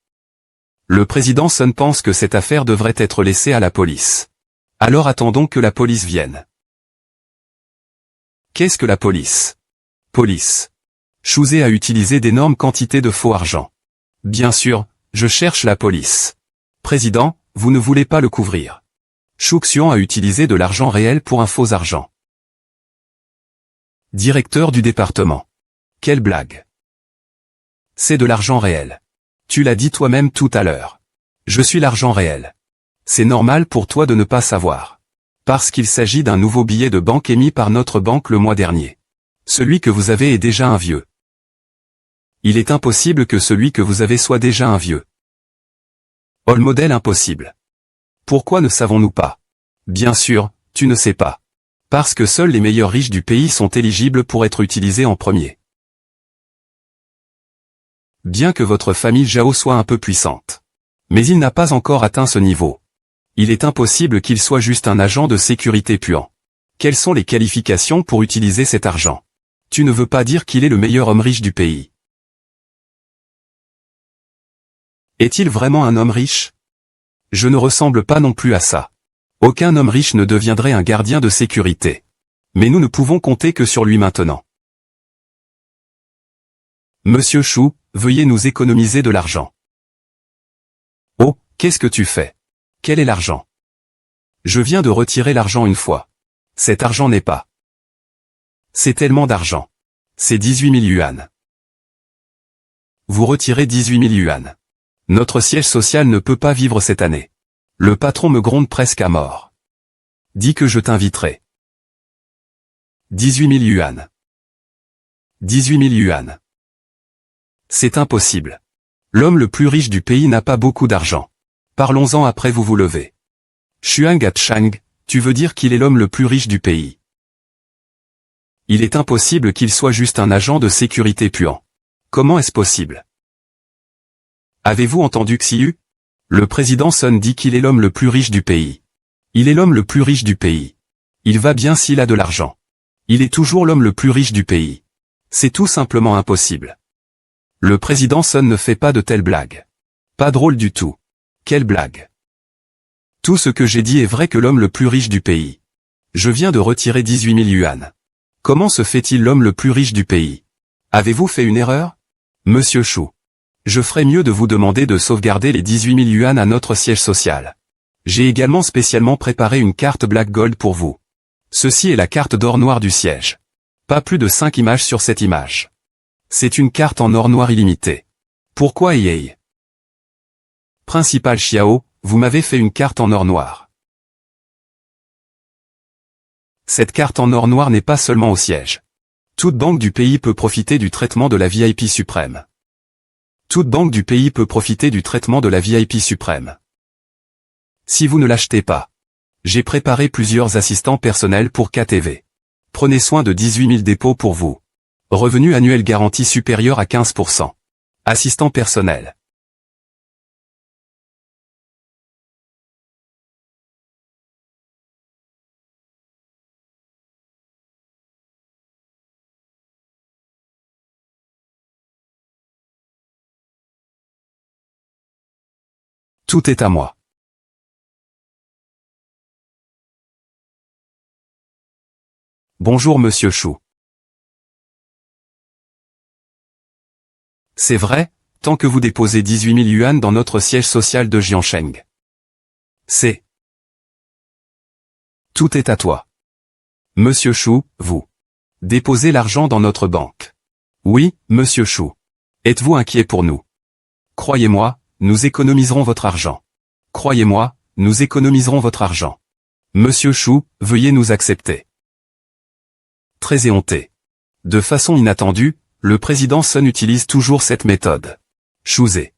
Le président Sun pense que cette affaire devrait être laissée à la police. Alors attendons que la police vienne. Qu'est-ce que la police? Police. Chouzé a utilisé d'énormes quantités de faux argent. Bien sûr, je cherche la police. Président, vous ne voulez pas le couvrir. Chouxian a utilisé de l'argent réel pour un faux argent. Directeur du département. Quelle blague. C'est de l'argent réel. Tu l'as dit toi-même tout à l'heure. Je suis l'argent réel. C'est normal pour toi de ne pas savoir. Parce qu'il s'agit d'un nouveau billet de banque émis par notre banque le mois dernier. Celui que vous avez est déjà un vieux. Il est impossible que celui que vous avez soit déjà un vieux. All modèle impossible. Pourquoi ne savons-nous pas? Bien sûr, tu ne sais pas. Parce que seuls les meilleurs riches du pays sont éligibles pour être utilisés en premier. Bien que votre famille Zhao soit un peu puissante. Mais il n'a pas encore atteint ce niveau. Il est impossible qu'il soit juste un agent de sécurité puant. Quelles sont les qualifications pour utiliser cet argent? Tu ne veux pas dire qu'il est le meilleur homme riche du pays. Est-il vraiment un homme riche? Je ne ressemble pas non plus à ça. Aucun homme riche ne deviendrait un gardien de sécurité. Mais nous ne pouvons compter que sur lui maintenant. Monsieur Chou, veuillez nous économiser de l'argent. Oh, qu'est-ce que tu fais? Quel est l'argent? Je viens de retirer l'argent une fois. Cet argent n'est pas. C'est tellement d'argent. C'est 18 000 yuan. Vous retirez 18 000 yuan. Notre siège social ne peut pas vivre cette année. Le patron me gronde presque à mort. Dis que je t'inviterai. 18 000 yuan. 18 000 yuan. C'est impossible. L'homme le plus riche du pays n'a pas beaucoup d'argent. Parlons-en après vous levez. Xuan Gatchang, tu veux dire qu'il est l'homme le plus riche du pays. Il est impossible qu'il soit juste un agent de sécurité puant. Comment est-ce possible? Avez-vous entendu Xiu? Le président Sun dit qu'il est l'homme le plus riche du pays. Il est l'homme le plus riche du pays. Il va bien s'il a de l'argent. Il est toujours l'homme le plus riche du pays. C'est tout simplement impossible. Le président Sun ne fait pas de telles blagues. Pas drôle du tout. Quelle blague. Tout ce que j'ai dit est vrai que l'homme le plus riche du pays. Je viens de retirer 18 000 yuan. Comment se fait-il l'homme le plus riche du pays? Avez-vous fait une erreur? Monsieur Chou. Je ferais mieux de vous demander de sauvegarder les 18 000 yuan à notre siège social. J'ai également spécialement préparé une carte Black Gold pour vous. Ceci est la carte d'or noir du siège. Pas plus de 5 images sur cette image. C'est une carte en or noir illimitée. Pourquoi Yei? Principal Xiao, vous m'avez fait une carte en or noir. Cette carte en or noir n'est pas seulement au siège. Toute banque du pays peut profiter du traitement de la VIP suprême. Toute banque du pays peut profiter du traitement de la VIP suprême. Si vous ne l'achetez pas, j'ai préparé plusieurs assistants personnels pour KTV. Prenez soin de 18 000 dépôts pour vous. Revenu annuel garanti supérieur à 15%. Assistant personnel. Tout est à moi. Bonjour Monsieur Chou. C'est vrai, tant que vous déposez 18 000 yuan dans notre siège social de Jiansheng. C'est. Tout est à toi. Monsieur Chou, vous. Déposez l'argent dans notre banque. Oui, Monsieur Chou. Êtes-vous inquiet pour nous? Croyez-moi, nous économiserons votre argent. Croyez-moi, nous économiserons votre argent. Monsieur Chou, veuillez nous accepter. Très éhonté. De façon inattendue, le président Sun utilise toujours cette méthode. Chouzé.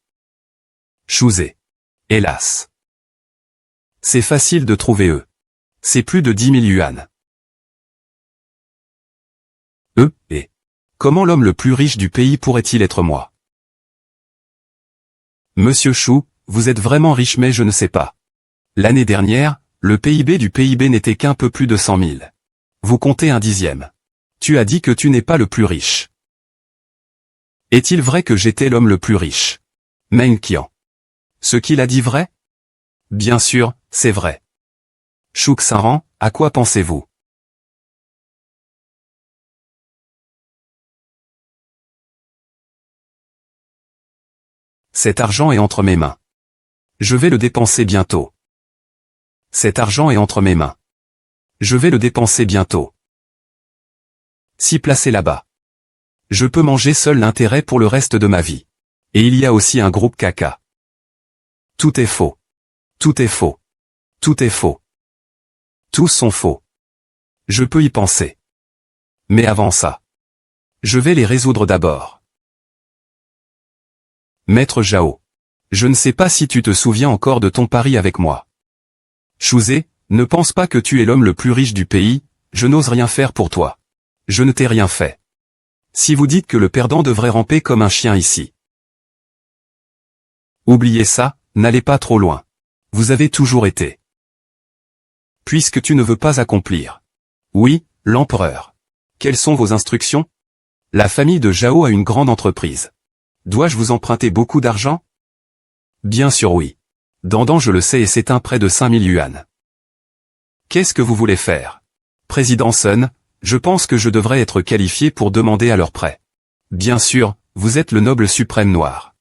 Chouzé. Hélas. C'est facile de trouver eux. C'est plus de 10 000 yuan. Et comment l'homme le plus riche du pays pourrait-il être moi? Monsieur Chou, vous êtes vraiment riche mais je ne sais pas. L'année dernière, le PIB du PIB n'était qu'un peu plus de 100 000. Vous comptez un dixième. Tu as dit que tu n'es pas le plus riche. Est-il vrai que j'étais l'homme le plus riche? Meng Qian. Ce qu'il a dit vrai? Bien sûr, c'est vrai. Chou Xinran, à quoi pensez-vous? Cet argent est entre mes mains. Je vais le dépenser bientôt. Cet argent est entre mes mains. Je vais le dépenser bientôt. Si placé là-bas. Je peux manger seul l'intérêt pour le reste de ma vie. Et il y a aussi un groupe caca. Tout est faux. Tout est faux. Tout est faux. Tous sont faux. Je peux y penser. Mais avant ça, je vais les résoudre d'abord. Maître Zhao. Je ne sais pas si tu te souviens encore de ton pari avec moi. Shu, ne pense pas que tu es l'homme le plus riche du pays, je n'ose rien faire pour toi. Je ne t'ai rien fait. Si vous dites que le perdant devrait ramper comme un chien ici. Oubliez ça, n'allez pas trop loin. Vous avez toujours été. Puisque tu ne veux pas accomplir. Oui, l'empereur. Quelles sont vos instructions? La famille de Zhao a une grande entreprise. Dois-je vous emprunter beaucoup d'argent? Bien sûr oui. Dandan je le sais et c'est un prêt de 5000 yuan. Qu'est-ce que vous voulez faire? Président Sun, je pense que je devrais être qualifié pour demander à leur prêt. Bien sûr, vous êtes le noble suprême noir.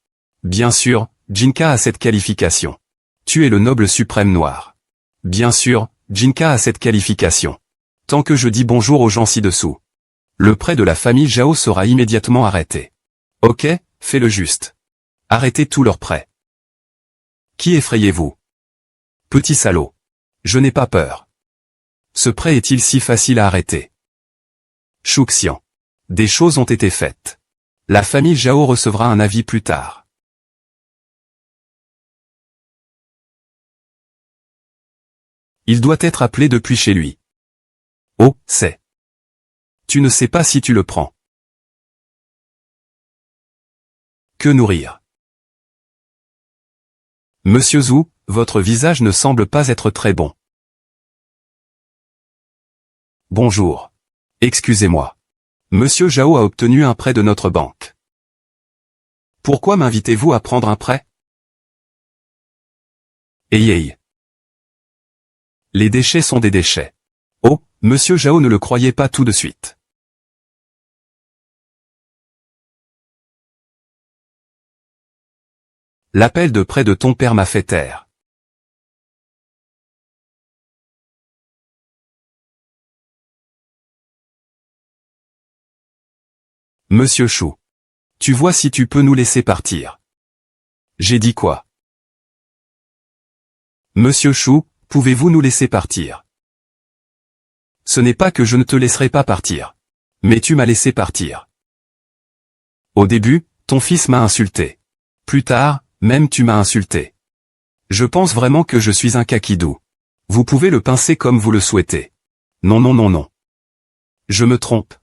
Bien sûr, Jinka a cette qualification. Tu es le noble suprême noir. Bien sûr, Jinka a cette qualification. Tant que je dis bonjour aux gens ci-dessous. Le prêt de la famille Zhao sera immédiatement arrêté. Ok, fais le juste. Arrêtez tous leurs prêts. Qui effrayez-vous? Petit salaud. Je n'ai pas peur. Ce prêt est-il si facile à arrêter? Shuxian. Des choses ont été faites. La famille Zhao recevra un avis plus tard. Il doit être appelé depuis chez lui. Oh, c'est. Tu ne sais pas si tu le prends. Que nourrir? Monsieur Zhu, votre visage ne semble pas être très bon. Bonjour. Excusez-moi. Monsieur Zhao a obtenu un prêt de notre banque. Pourquoi m'invitez-vous à prendre un prêt? Hey. Les déchets sont des déchets. Oh, Monsieur Zhao ne le croyait pas tout de suite. L'appel de près de ton père m'a fait taire. Monsieur Chou. Tu vois si tu peux nous laisser partir. J'ai dit quoi? Monsieur Chou, pouvez-vous nous laisser partir? Ce n'est pas que je ne te laisserai pas partir. Mais tu m'as laissé partir. Au début, ton fils m'a insulté. Plus tard, même tu m'as insulté. Je pense vraiment que je suis un kakidou. Vous pouvez le pincer comme vous le souhaitez. Non. Je me trompe.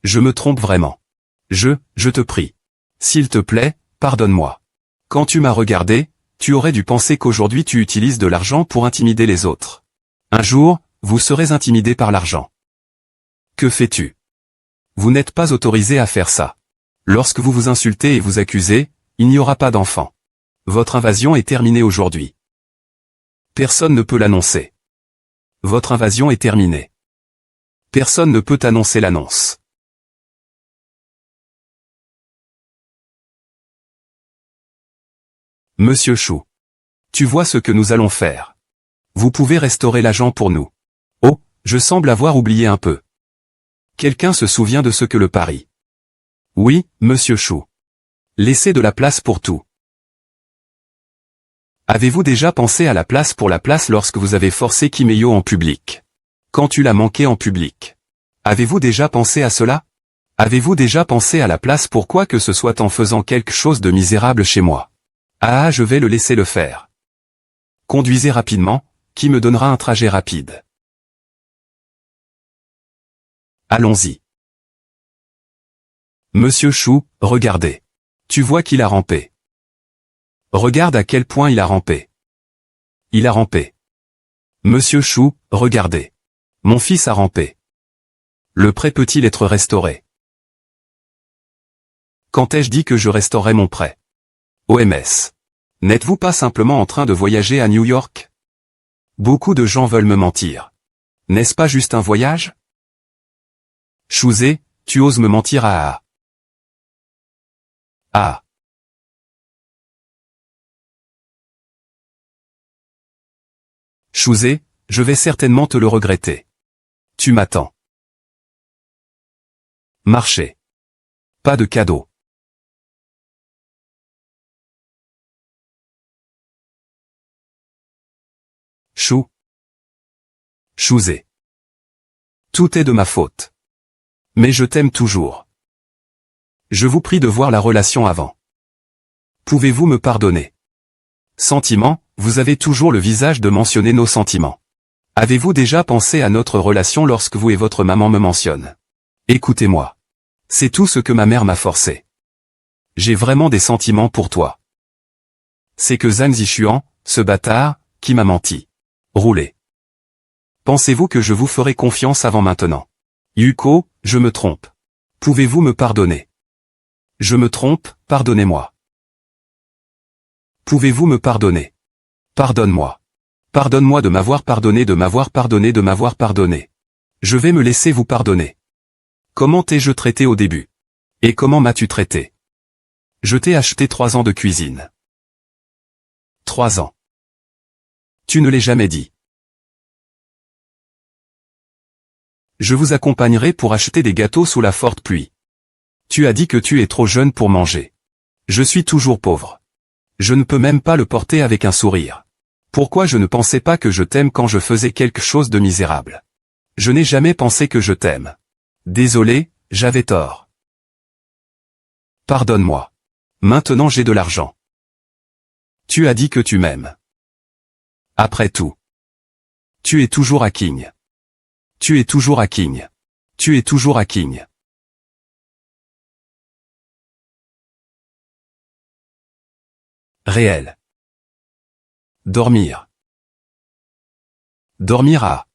Je me trompe vraiment. Je te prie. S'il te plaît, pardonne-moi. Quand tu m'as regardé, tu aurais dû penser qu'aujourd'hui tu utilises de l'argent pour intimider les autres. Un jour, vous serez intimidé par l'argent. Que fais-tu? Vous n'êtes pas autorisé à faire ça. Lorsque vous vous insultez et vous accusez, il n'y aura pas d'enfant. Votre invasion est terminée aujourd'hui. Personne ne peut l'annoncer. Votre invasion est terminée. Personne ne peut annoncer l'annonce. Monsieur Chou. Tu vois ce que nous allons faire. Vous pouvez restaurer l'agent pour nous. Oh, je semble avoir oublié un peu. Quelqu'un se souvient de ce que le pari? Oui, Monsieur Chou. Laissez de la place pour tout. Avez-vous déjà pensé à la place pour la place lorsque vous avez forcé Kimeyo en public? Quand tu l'as manqué en public? Avez-vous déjà pensé à cela? Avez-vous déjà pensé à la place pour quoi que ce soit en faisant quelque chose de misérable chez moi? Ah, je vais le laisser le faire. Conduisez rapidement, qui me donnera un trajet rapide. Allons-y. Monsieur Chou, regardez. Tu vois qu'il a rampé. Regarde à quel point il a rampé. Il a rampé. Monsieur Chou, regardez. Mon fils a rampé. Le prêt peut-il être restauré? Quand ai-je dit que je restaurais mon prêt? OMS. N'êtes-vous pas simplement en train de voyager à New York? Beaucoup de gens veulent me mentir. N'est-ce pas juste un voyage? Chouzé, tu oses me mentir à... Ah. Chouzé, je vais certainement te le regretter. Tu m'attends. Marché. Pas de cadeau. Chou. Chouzé. Tout est de ma faute. Mais je t'aime toujours. Je vous prie de voir la relation avant. Pouvez-vous me pardonner? Sentiments, vous avez toujours le visage de mentionner nos sentiments. Avez-vous déjà pensé à notre relation lorsque vous et votre maman me mentionnent? Écoutez-moi. C'est tout ce que ma mère m'a forcé. J'ai vraiment des sentiments pour toi. C'est que Zhang Zishuan, ce bâtard, qui m'a menti. Roulez. Pensez-vous que je vous ferai confiance avant maintenant? Yuko, je me trompe. Pouvez-vous me pardonner? Je me trompe, pardonnez-moi. Pouvez-vous me pardonner? Pardonne-moi. Pardonne-moi de m'avoir pardonné, de m'avoir pardonné, de m'avoir pardonné. Je vais me laisser vous pardonner. Comment t'ai-je traité au début? Et comment m'as-tu traité? Je t'ai acheté 3 ans de cuisine. 3 ans. Tu ne l'as jamais dit. Je vous accompagnerai pour acheter des gâteaux sous la forte pluie. Tu as dit que tu es trop jeune pour manger. Je suis toujours pauvre. Je ne peux même pas le porter avec un sourire. Pourquoi je ne pensais pas que je t'aime quand je faisais quelque chose de misérable? Je n'ai jamais pensé que je t'aime. Désolé, j'avais tort. Pardonne-moi. Maintenant j'ai de l'argent. Tu as dit que tu m'aimes. Après tout. Tu es toujours à King. Tu es toujours à King. Tu es toujours à King. Réel. Dormir. Dormir à.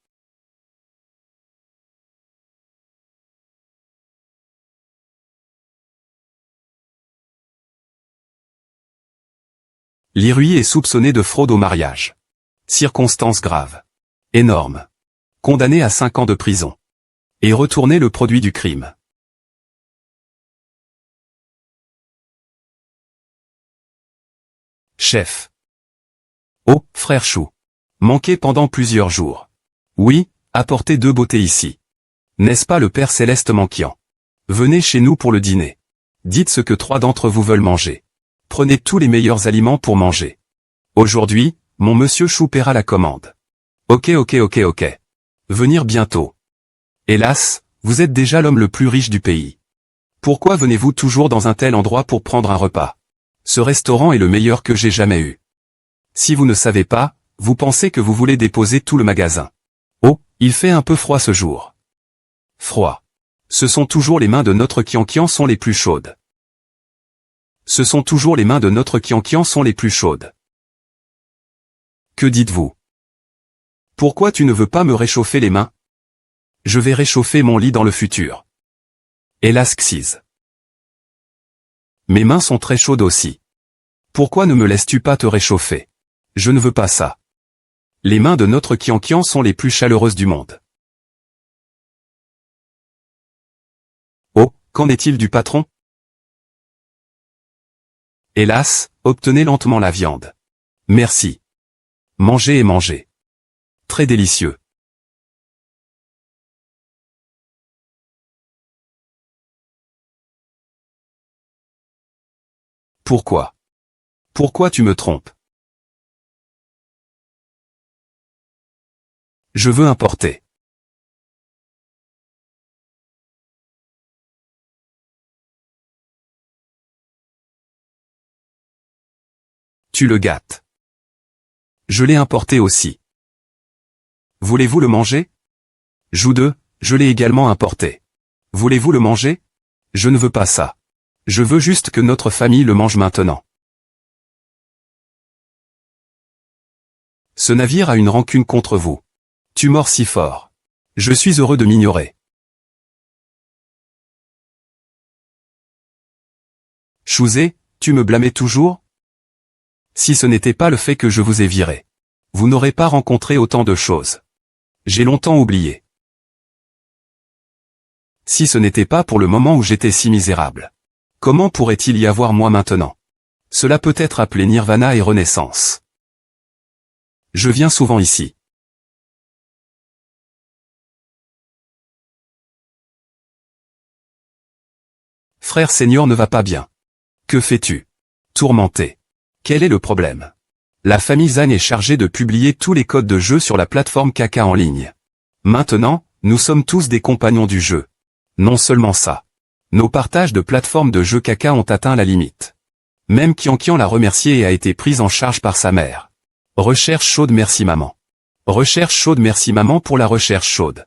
Lirui est soupçonné de fraude au mariage. Circonstances graves. Énorme. Condamné à 5 ans de prison. Et retourner le produit du crime. Chef. Oh, frère Chou. Manqué pendant plusieurs jours. Oui, apportez 2 beautés ici. N'est-ce pas le Père Céleste manquant? Venez chez nous pour le dîner. Dites ce que 3 d'entre vous veulent manger. Prenez tous les meilleurs aliments pour manger. Aujourd'hui, mon monsieur Chou paiera la commande. Ok. Venir bientôt. Hélas, vous êtes déjà l'homme le plus riche du pays. Pourquoi venez-vous toujours dans un tel endroit pour prendre un repas? Ce restaurant est le meilleur que j'ai jamais eu. Si vous ne savez pas, vous pensez que vous voulez déposer tout le magasin. Oh, il fait un peu froid ce jour. Froid. Ce sont toujours les mains de notre Qianqian sont les plus chaudes. Ce sont toujours les mains de notre Qianqian sont les plus chaudes. Que dites-vous? Pourquoi tu ne veux pas me réchauffer les mains? Je vais réchauffer mon lit dans le futur. Hélas Xyz. Mes mains sont très chaudes aussi. Pourquoi ne me laisses-tu pas te réchauffer? Je ne veux pas ça. Les mains de notre Qianqian sont les plus chaleureuses du monde. Oh, qu'en est-il du patron? Hélas, obtenez lentement la viande. Merci. Mangez et mangez. Très délicieux. Pourquoi? Pourquoi tu me trompes? Je veux importer. Tu le gâtes. Je l'ai importé aussi. Voulez-vous le manger? Joue 2, je l'ai également importé. Voulez-vous le manger? Je ne veux pas ça. Je veux juste que notre famille le mange maintenant. Ce navire a une rancune contre vous. Tu mords si fort. Je suis heureux de m'ignorer. Chouzé, tu me blâmais toujours? Si ce n'était pas le fait que je vous ai viré. Vous n'aurez pas rencontré autant de choses. J'ai longtemps oublié. Si ce n'était pas pour le moment où j'étais si misérable. Comment pourrait-il y avoir moi maintenant? Cela peut être appelé Nirvana et Renaissance. Je viens souvent ici. Frère Seigneur ne va pas bien. Que fais-tu? Tourmenté. Quel est le problème? La famille Zhang est chargée de publier tous les codes de jeu sur la plateforme Kaka en ligne. Maintenant, nous sommes tous des compagnons du jeu. Non seulement ça. Nos partages de plateformes de jeux Kaka ont atteint la limite. Même Kian l'a remercié et a été prise en charge par sa mère. Recherche chaude merci maman. Recherche chaude merci maman pour la recherche chaude.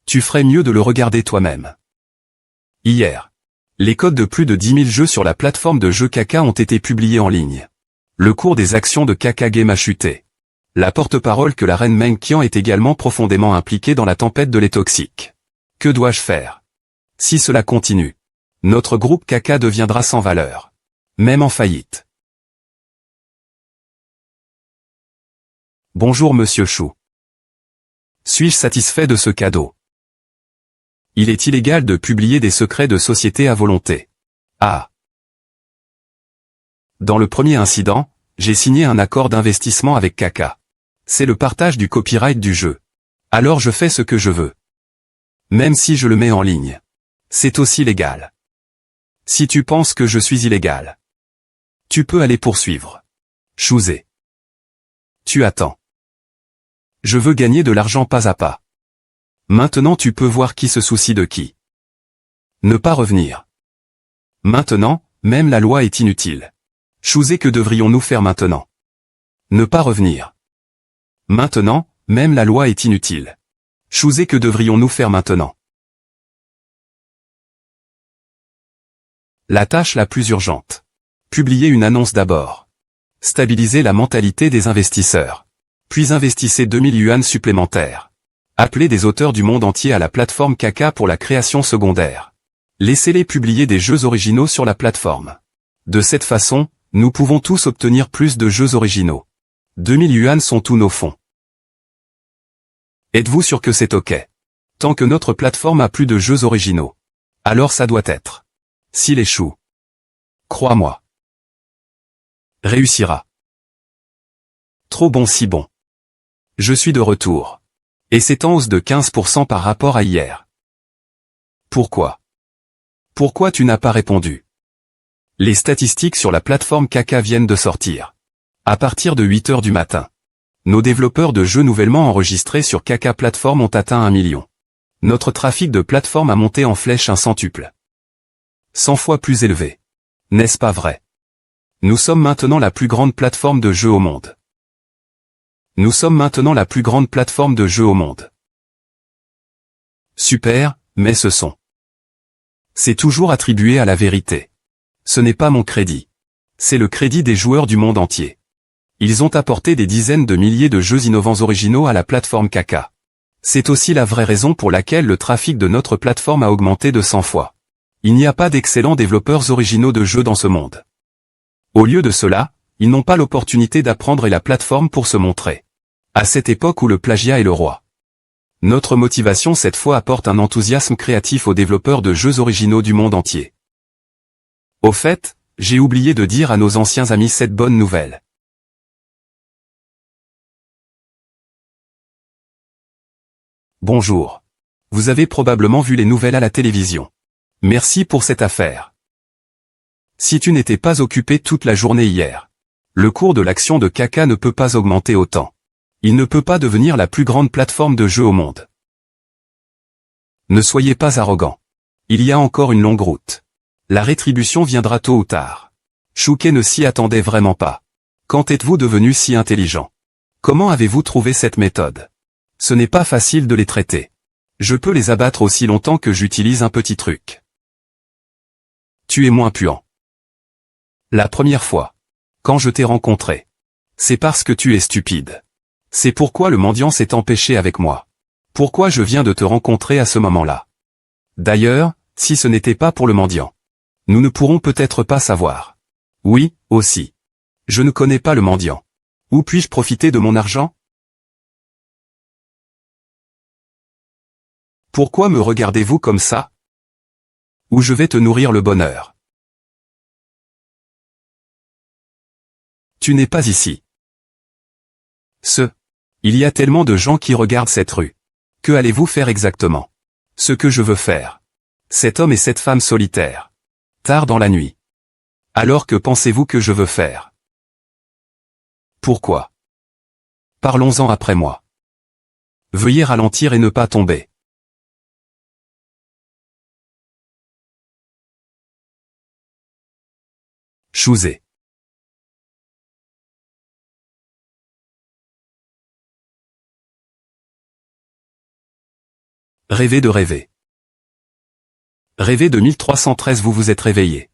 Tu ferais mieux de le regarder toi-même. Hier. Les codes de plus de 10 000 jeux sur la plateforme de jeux Kaka ont été publiés en ligne. Le cours des actions de Kaka Game a chuté. La porte-parole que la reine Meng Qian est également profondément impliquée dans la tempête de lait toxique. Que dois-je faire? Si cela continue, notre groupe Kaka deviendra sans valeur. Même en faillite. Bonjour Monsieur Chou. Suis-je satisfait de ce cadeau? Il est illégal de publier des secrets de société à volonté. Ah. Dans le premier incident, j'ai signé un accord d'investissement avec Kaka. C'est le partage du copyright du jeu. Alors je fais ce que je veux. Même si je le mets en ligne. C'est aussi légal. Si tu penses que je suis illégal, tu peux aller poursuivre. Chouzé. Tu attends. Je veux gagner de l'argent pas à pas. Maintenant tu peux voir qui se soucie de qui. Ne pas revenir. Maintenant, même la loi est inutile. Chouzé, que devrions-nous faire maintenant? Ne pas revenir. Maintenant, même la loi est inutile. Chouzé, que devrions-nous faire maintenant? La tâche la plus urgente. Publier une annonce d'abord. Stabiliser la mentalité des investisseurs. Puis investissez 2000 yuan supplémentaires. Appelez des auteurs du monde entier à la plateforme Kaka pour la création secondaire. Laissez-les publier des jeux originaux sur la plateforme. De cette façon, nous pouvons tous obtenir plus de jeux originaux. 2000 yuan sont tous nos fonds. Êtes-vous sûr que c'est OK? Tant que notre plateforme a plus de jeux originaux. Alors ça doit être. S'il échoue. Crois-moi. Réussira. Trop bon si bon. Je suis de retour. Et c'est en hausse de 15% par rapport à hier. Pourquoi? Pourquoi tu n'as pas répondu? Les statistiques sur la plateforme Kaka viennent de sortir. À partir de 8 heures du matin. Nos développeurs de jeux nouvellement enregistrés sur Kaka Plateforme ont atteint 1 million. Notre trafic de plateforme a monté en flèche un centuple. 100 fois plus élevé. N'est-ce pas vrai? Nous sommes maintenant la plus grande plateforme de jeux au monde. Nous sommes maintenant la plus grande plateforme de jeux au monde. Super, mais ce sont. C'est toujours attribué à la vérité. Ce n'est pas mon crédit. C'est le crédit des joueurs du monde entier. Ils ont apporté des dizaines de milliers de jeux innovants originaux à la plateforme Kaka. C'est aussi la vraie raison pour laquelle le trafic de notre plateforme a augmenté de 100 fois. Il n'y a pas d'excellents développeurs originaux de jeux dans ce monde. Au lieu de cela, ils n'ont pas l'opportunité d'apprendre et la plateforme pour se montrer. À cette époque où le plagiat est le roi. Notre motivation cette fois apporte un enthousiasme créatif aux développeurs de jeux originaux du monde entier. Au fait, j'ai oublié de dire à nos anciens amis cette bonne nouvelle. Bonjour. Vous avez probablement vu les nouvelles à la télévision. Merci pour cette affaire. Si tu n'étais pas occupé toute la journée hier, le cours de l'action de Kaka ne peut pas augmenter autant. Il ne peut pas devenir la plus grande plateforme de jeux au monde. Ne soyez pas arrogant. Il y a encore une longue route. La rétribution viendra tôt ou tard. Chouke ne s'y attendait vraiment pas. Quand êtes-vous devenu si intelligent? Comment avez-vous trouvé cette méthode? Ce n'est pas facile de les traiter. Je peux les abattre aussi longtemps que j'utilise un petit truc. Tu es moins puant. La première fois. Quand je t'ai rencontré. C'est parce que tu es stupide. C'est pourquoi le mendiant s'est empêché avec moi. Pourquoi je viens de te rencontrer à ce moment-là. D'ailleurs, si ce n'était pas pour le mendiant. Nous ne pourrons peut-être pas savoir. Oui, aussi. Je ne connais pas le mendiant. Où puis-je profiter de mon argent? Pourquoi me regardez-vous comme ça? Où je vais te nourrir le bonheur. Tu n'es pas ici. Il y a tellement de gens qui regardent cette rue. Que allez-vous faire exactement? Ce que je veux faire. Cet homme et cette femme solitaires. Tard dans la nuit. Alors que pensez-vous que je veux faire? Pourquoi? Parlons-en après moi. Veuillez ralentir et ne pas tomber. Chouzé. Rêver de rêver. Rêver de 1313 vous vous êtes réveillé.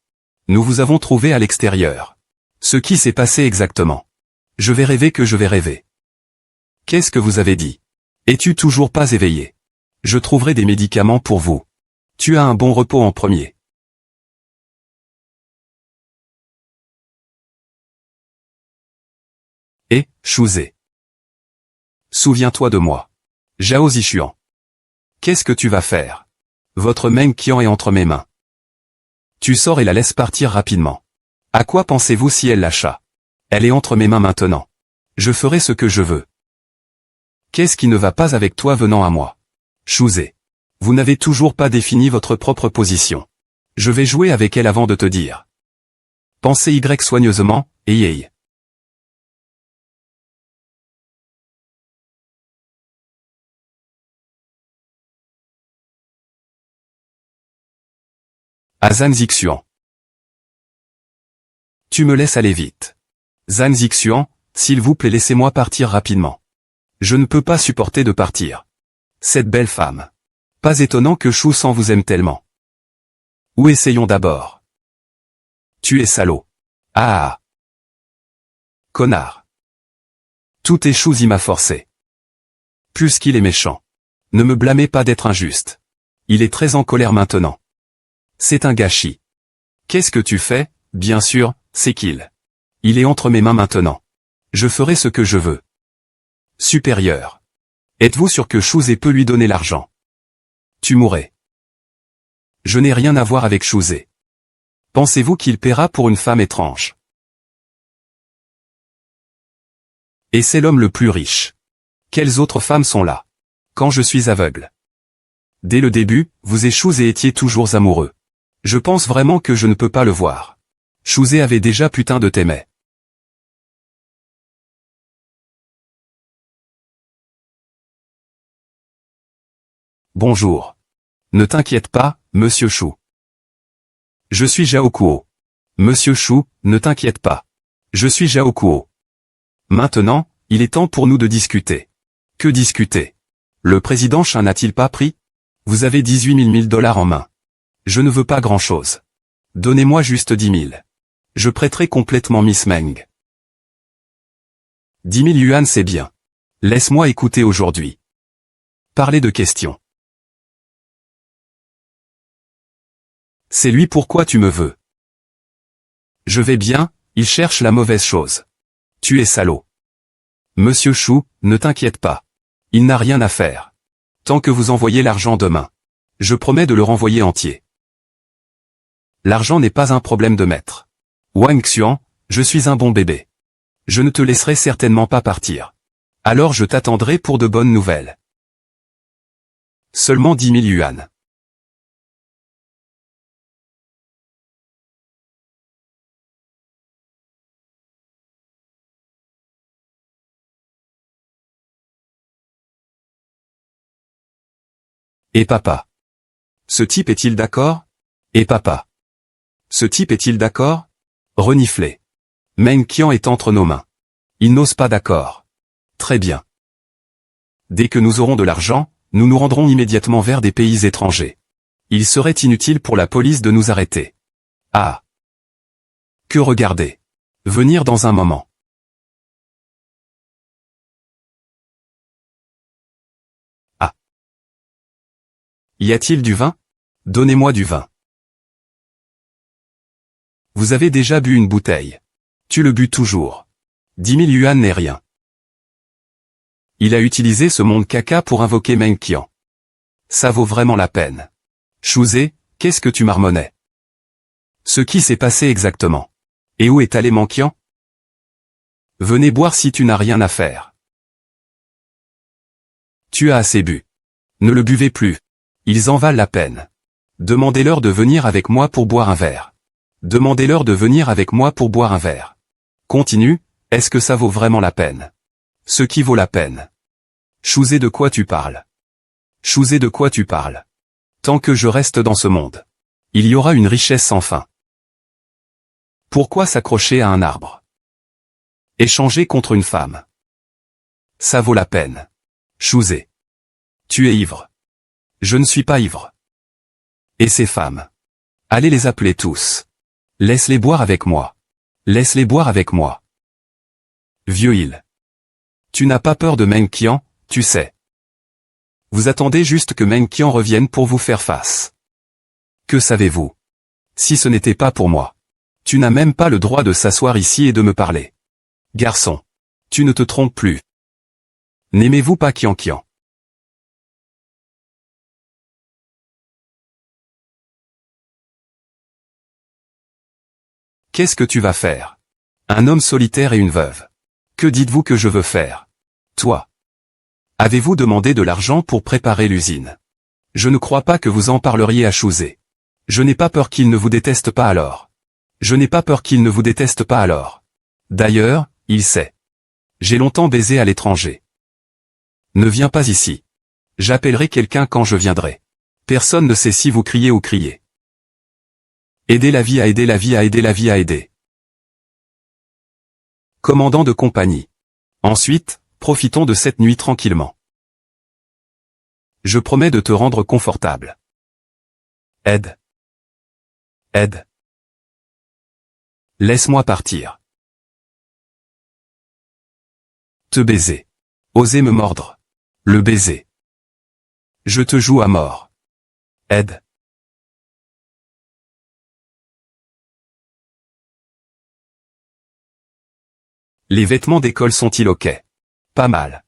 Nous vous avons trouvé à l'extérieur. Ce qui s'est passé exactement. Je vais rêver que je vais rêver. Qu'est-ce que vous avez dit? Es-tu toujours pas éveillé? Je trouverai des médicaments pour vous. Tu as un bon repos en premier. Et, Chouzé. Souviens-toi de moi. Zhao Zishuan. Qu'est-ce que tu vas faire? Votre Meng Qian est entre mes mains. Tu sors et la laisses partir rapidement. À quoi pensez-vous si elle lâcha? Elle est entre mes mains maintenant. Je ferai ce que je veux. Qu'est-ce qui ne va pas avec toi venant à moi? Chouzé. Vous n'avez toujours pas défini votre propre position. Je vais jouer avec elle avant de te dire. Pensez Y soigneusement, et yey. À Zhan Zixuan. Tu me laisses aller vite. Zhan Zixuan, s'il vous plaît laissez-moi partir rapidement. Je ne peux pas supporter de partir. Cette belle femme. Pas étonnant que Shu San vous aime tellement. Ou essayons d'abord. Tu es salaud. Ah. Connard. Tout est Shu m'a forcé. Puisqu'il est méchant. Ne me blâmez pas d'être injuste. Il est très en colère maintenant. C'est un gâchis. Qu'est-ce que tu fais? Bien sûr, c'est qu'il. Il est entre mes mains maintenant. Je ferai ce que je veux. Supérieur. Êtes-vous sûr que Chouzé peut lui donner l'argent? Tu mourrais. Je n'ai rien à voir avec Chouzé. Pensez-vous qu'il paiera pour une femme étrange? Et c'est l'homme le plus riche. Quelles autres femmes sont là? Quand je suis aveugle. Dès le début, vous et Chouzé étiez toujours amoureux. Je pense vraiment que je ne peux pas le voir. Chouzé avait déjà putain de t'aimait. Bonjour. Ne t'inquiète pas, Monsieur Chou. Je suis Zhao Kuo. Monsieur Chou, ne t'inquiète pas. Je suis Zhao Kuo. Maintenant, il est temps pour nous de discuter. Que discuter? Le président Shen n'a-t-il pas pris? Vous avez 18 000 dollars en main. Je ne veux pas grand-chose. Donnez-moi juste 10 000. Je prêterai complètement Miss Meng. 10 000 yuan c'est bien. Laisse-moi écouter aujourd'hui. Parlez de questions. C'est lui pourquoi tu me veux. Je vais bien, il cherche la mauvaise chose. Tu es salaud. Monsieur Chou, ne t'inquiète pas. Il n'a rien à faire. Tant que vous envoyez l'argent demain. Je promets de le renvoyer entier. L'argent n'est pas un problème de maître. Wang Xuan, je suis un bon bébé. Je ne te laisserai certainement pas partir. Alors je t'attendrai pour de bonnes nouvelles. Seulement 10 000 yuan. Et papa. Ce type est-il d'accord? Et papa. Ce type est-il d'accord? Reniflé. Meng Qian est entre nos mains. Il n'ose pas d'accord. Très bien. Dès que nous aurons de l'argent, nous nous rendrons immédiatement vers des pays étrangers. Il serait inutile pour la police de nous arrêter. Ah. Que regarder. Venir dans un moment. Ah. Y a-t-il du vin? Donnez-moi du vin. Vous avez déjà bu une bouteille. Tu le bus toujours. 10 000 yuan n'est rien. Il a utilisé ce monde caca pour invoquer Meng Qian. Ça vaut vraiment la peine. Chouzé, qu'est-ce que tu marmonnais? Ce qui s'est passé exactement. Et où est allé Meng Qian? Venez boire si tu n'as rien à faire. Tu as assez bu. Ne le buvez plus. Ils en valent la peine. Demandez-leur de venir avec moi pour boire un verre. Demandez-leur de venir avec moi pour boire un verre. Continue, est-ce que ça vaut vraiment la peine? Ce qui vaut la peine. Chouzé de quoi tu parles? Chouzé de quoi tu parles? Tant que je reste dans ce monde. Il y aura une richesse sans fin. Pourquoi s'accrocher à un arbre? Échanger contre une femme. Ça vaut la peine. Chouzé. Tu es ivre. Je ne suis pas ivre. Et ces femmes? Allez les appeler tous. Laisse-les boire avec moi. Laisse-les boire avec moi. Vieux il. Tu n'as pas peur de Meng Qian, tu sais. Vous attendez juste que Meng Qian revienne pour vous faire face. Que savez-vous? Si ce n'était pas pour moi. Tu n'as même pas le droit de s'asseoir ici et de me parler. Garçon. Tu ne te trompes plus. N'aimez-vous pas Qian Qian? Qu'est-ce que tu vas faire? Un homme solitaire et une veuve. Que dites-vous que je veux faire? Toi. Avez-vous demandé de l'argent pour préparer l'usine? Je ne crois pas que vous en parleriez à Chouzé. Je n'ai pas peur qu'il ne vous déteste pas alors. Je n'ai pas peur qu'il ne vous déteste pas alors. D'ailleurs, il sait. J'ai longtemps baisé à l'étranger. Ne viens pas ici. J'appellerai quelqu'un quand je viendrai. Personne ne sait si vous criez ou criez. Aider la vie à aider la vie à aider la vie à aider. Commandant de compagnie. Ensuite, profitons de cette nuit tranquillement. Je promets de te rendre confortable. Aide. Aide. Laisse-moi partir. Te baiser. Oser me mordre. Le baiser. Je te joue à mort. Aide. Les vêtements d'école sont-ils ok? Pas mal.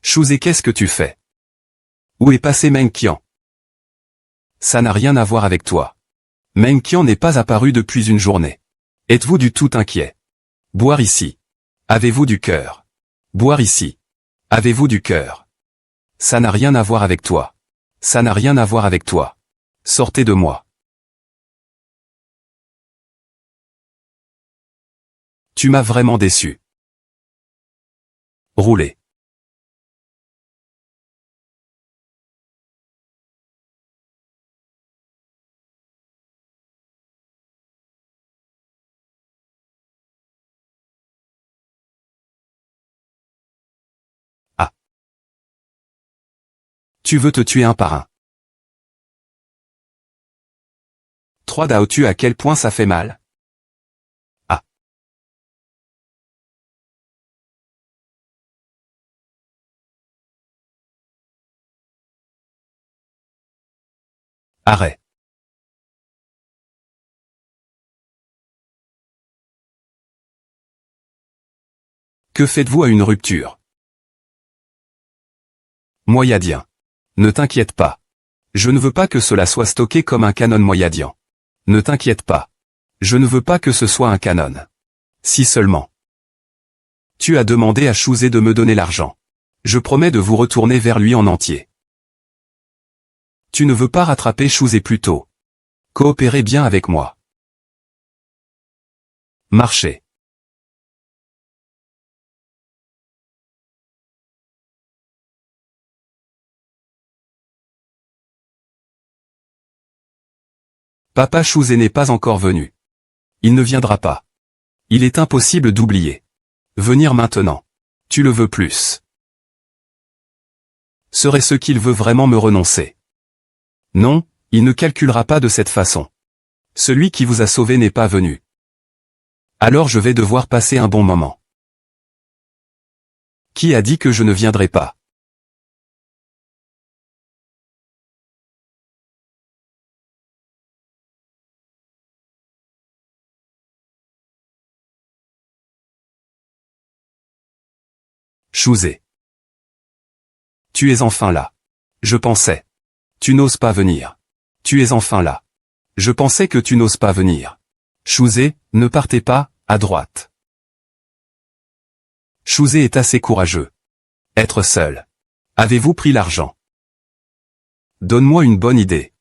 Chouzé, qu'est-ce que tu fais? Où est passé Meng Qian? Ça n'a rien à voir avec toi. Meng Qian n'est pas apparu depuis une journée. Êtes-vous du tout inquiet? Boire ici. Avez-vous du cœur? Boire ici. Avez-vous du cœur? Ça n'a rien à voir avec toi. Ça n'a rien à voir avec toi. Sortez de moi. Tu m'as vraiment déçu. Roulez. Ah. Tu veux te tuer un par un. 3 Dao, tu à quel point ça fait mal? Ah. Arrêt. Que faites-vous à une rupture? Moyadien. Ne t'inquiète pas. Je ne veux pas que cela soit stocké comme un canon moyadian. Ne t'inquiète pas. Je ne veux pas que ce soit un canon. Si seulement. Tu as demandé à Chouzé de me donner l'argent. Je promets de vous retourner vers lui en entier. Tu ne veux pas rattraper Chouzé plus tôt. Coopérez bien avec moi. Marchez. Papa Chouzé n'est pas encore venu. Il ne viendra pas. Il est impossible d'oublier. Venir maintenant. Tu le veux plus. Serait-ce qu'il veut vraiment me renoncer? Non, il ne calculera pas de cette façon. Celui qui vous a sauvé n'est pas venu. Alors je vais devoir passer un bon moment. Qui a dit que je ne viendrai pas? Chouzé. Tu es enfin là. Je pensais. Tu n'oses pas venir. Tu es enfin là. Je pensais que tu n'oses pas venir. Chouzé, ne partez pas, à droite. Chouzé est assez courageux. Être seul. Avez-vous pris l'argent? Donne-moi une bonne idée.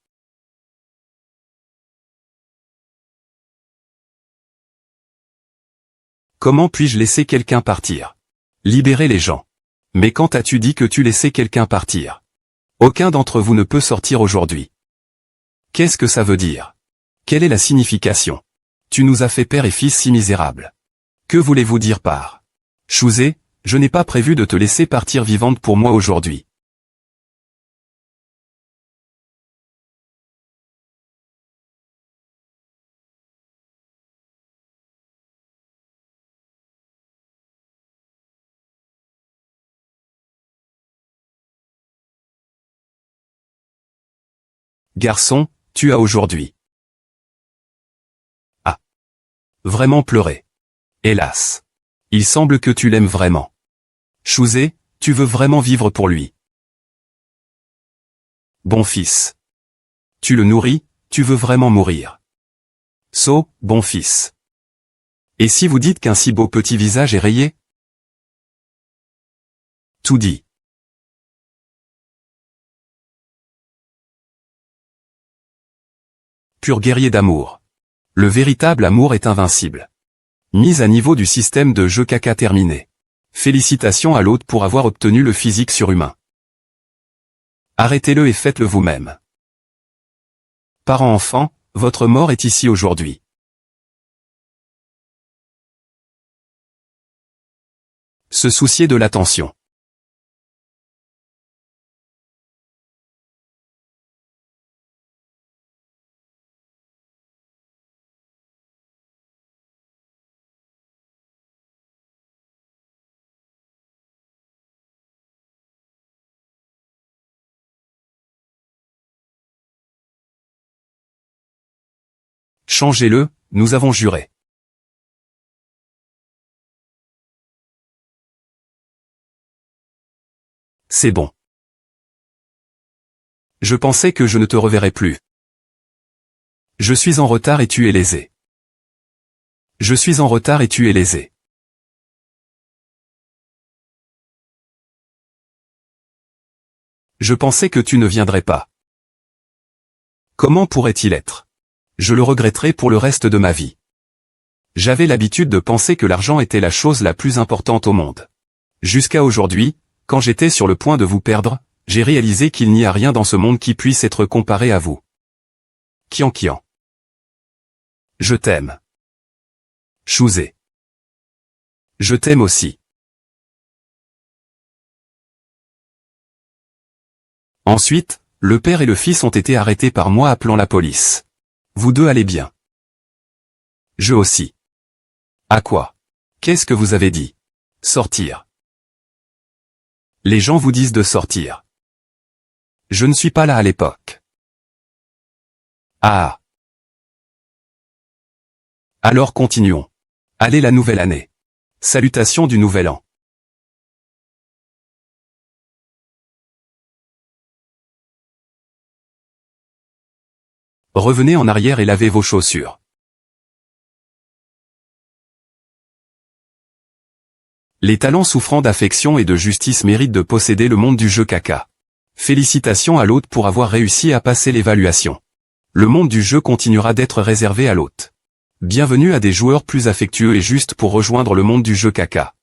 Comment puis-je laisser quelqu'un partir? Libérer les gens. Mais quand as-tu dit que tu laissais quelqu'un partir? Aucun d'entre vous ne peut sortir aujourd'hui. Qu'est-ce que ça veut dire? Quelle est la signification? Tu nous as fait père et fils si misérables. Que voulez-vous dire par Chouzé, je n'ai pas prévu de te laisser partir vivante pour moi aujourd'hui. Garçon, tu as aujourd'hui. Ah. Vraiment pleuré. Hélas. Il semble que tu l'aimes vraiment. Chouzé, tu veux vraiment vivre pour lui. Bon fils. Tu le nourris, tu veux vraiment mourir. So, bon fils. Et si vous dites qu'un si beau petit visage est rayé? Tout dit. Pur guerrier d'amour. Le véritable amour est invincible. Mise à niveau du système de jeu caca terminé. Félicitations à l'hôte pour avoir obtenu le physique surhumain. Arrêtez-le et faites-le vous-même. Parents-enfants, votre mort est ici aujourd'hui. Se soucier de l'attention. Changez-le, nous avons juré. C'est bon. Je pensais que je ne te reverrais plus. Je suis en retard et tu es lésé. Je suis en retard et tu es lésé. Je pensais que tu ne viendrais pas. Comment pourrait-il être? Je le regretterai pour le reste de ma vie. J'avais l'habitude de penser que l'argent était la chose la plus importante au monde. Jusqu'à aujourd'hui, quand j'étais sur le point de vous perdre, j'ai réalisé qu'il n'y a rien dans ce monde qui puisse être comparé à vous. Kian Kian. Je t'aime. Chouzé. Je t'aime aussi. Ensuite, le père et le fils ont été arrêtés par moi appelant la police. Vous deux allez bien. Je aussi. À quoi? Qu'est-ce que vous avez dit? Sortir. Les gens vous disent de sortir. Je ne suis pas là à l'époque. Ah. Alors continuons. Allez la nouvelle année. Salutations du nouvel an. Revenez en arrière et lavez vos chaussures. Les talents souffrant d'affection et de justice méritent de posséder le monde du jeu caca. Félicitations à l'hôte pour avoir réussi à passer l'évaluation. Le monde du jeu continuera d'être réservé à l'hôte. Bienvenue à des joueurs plus affectueux et justes pour rejoindre le monde du jeu caca.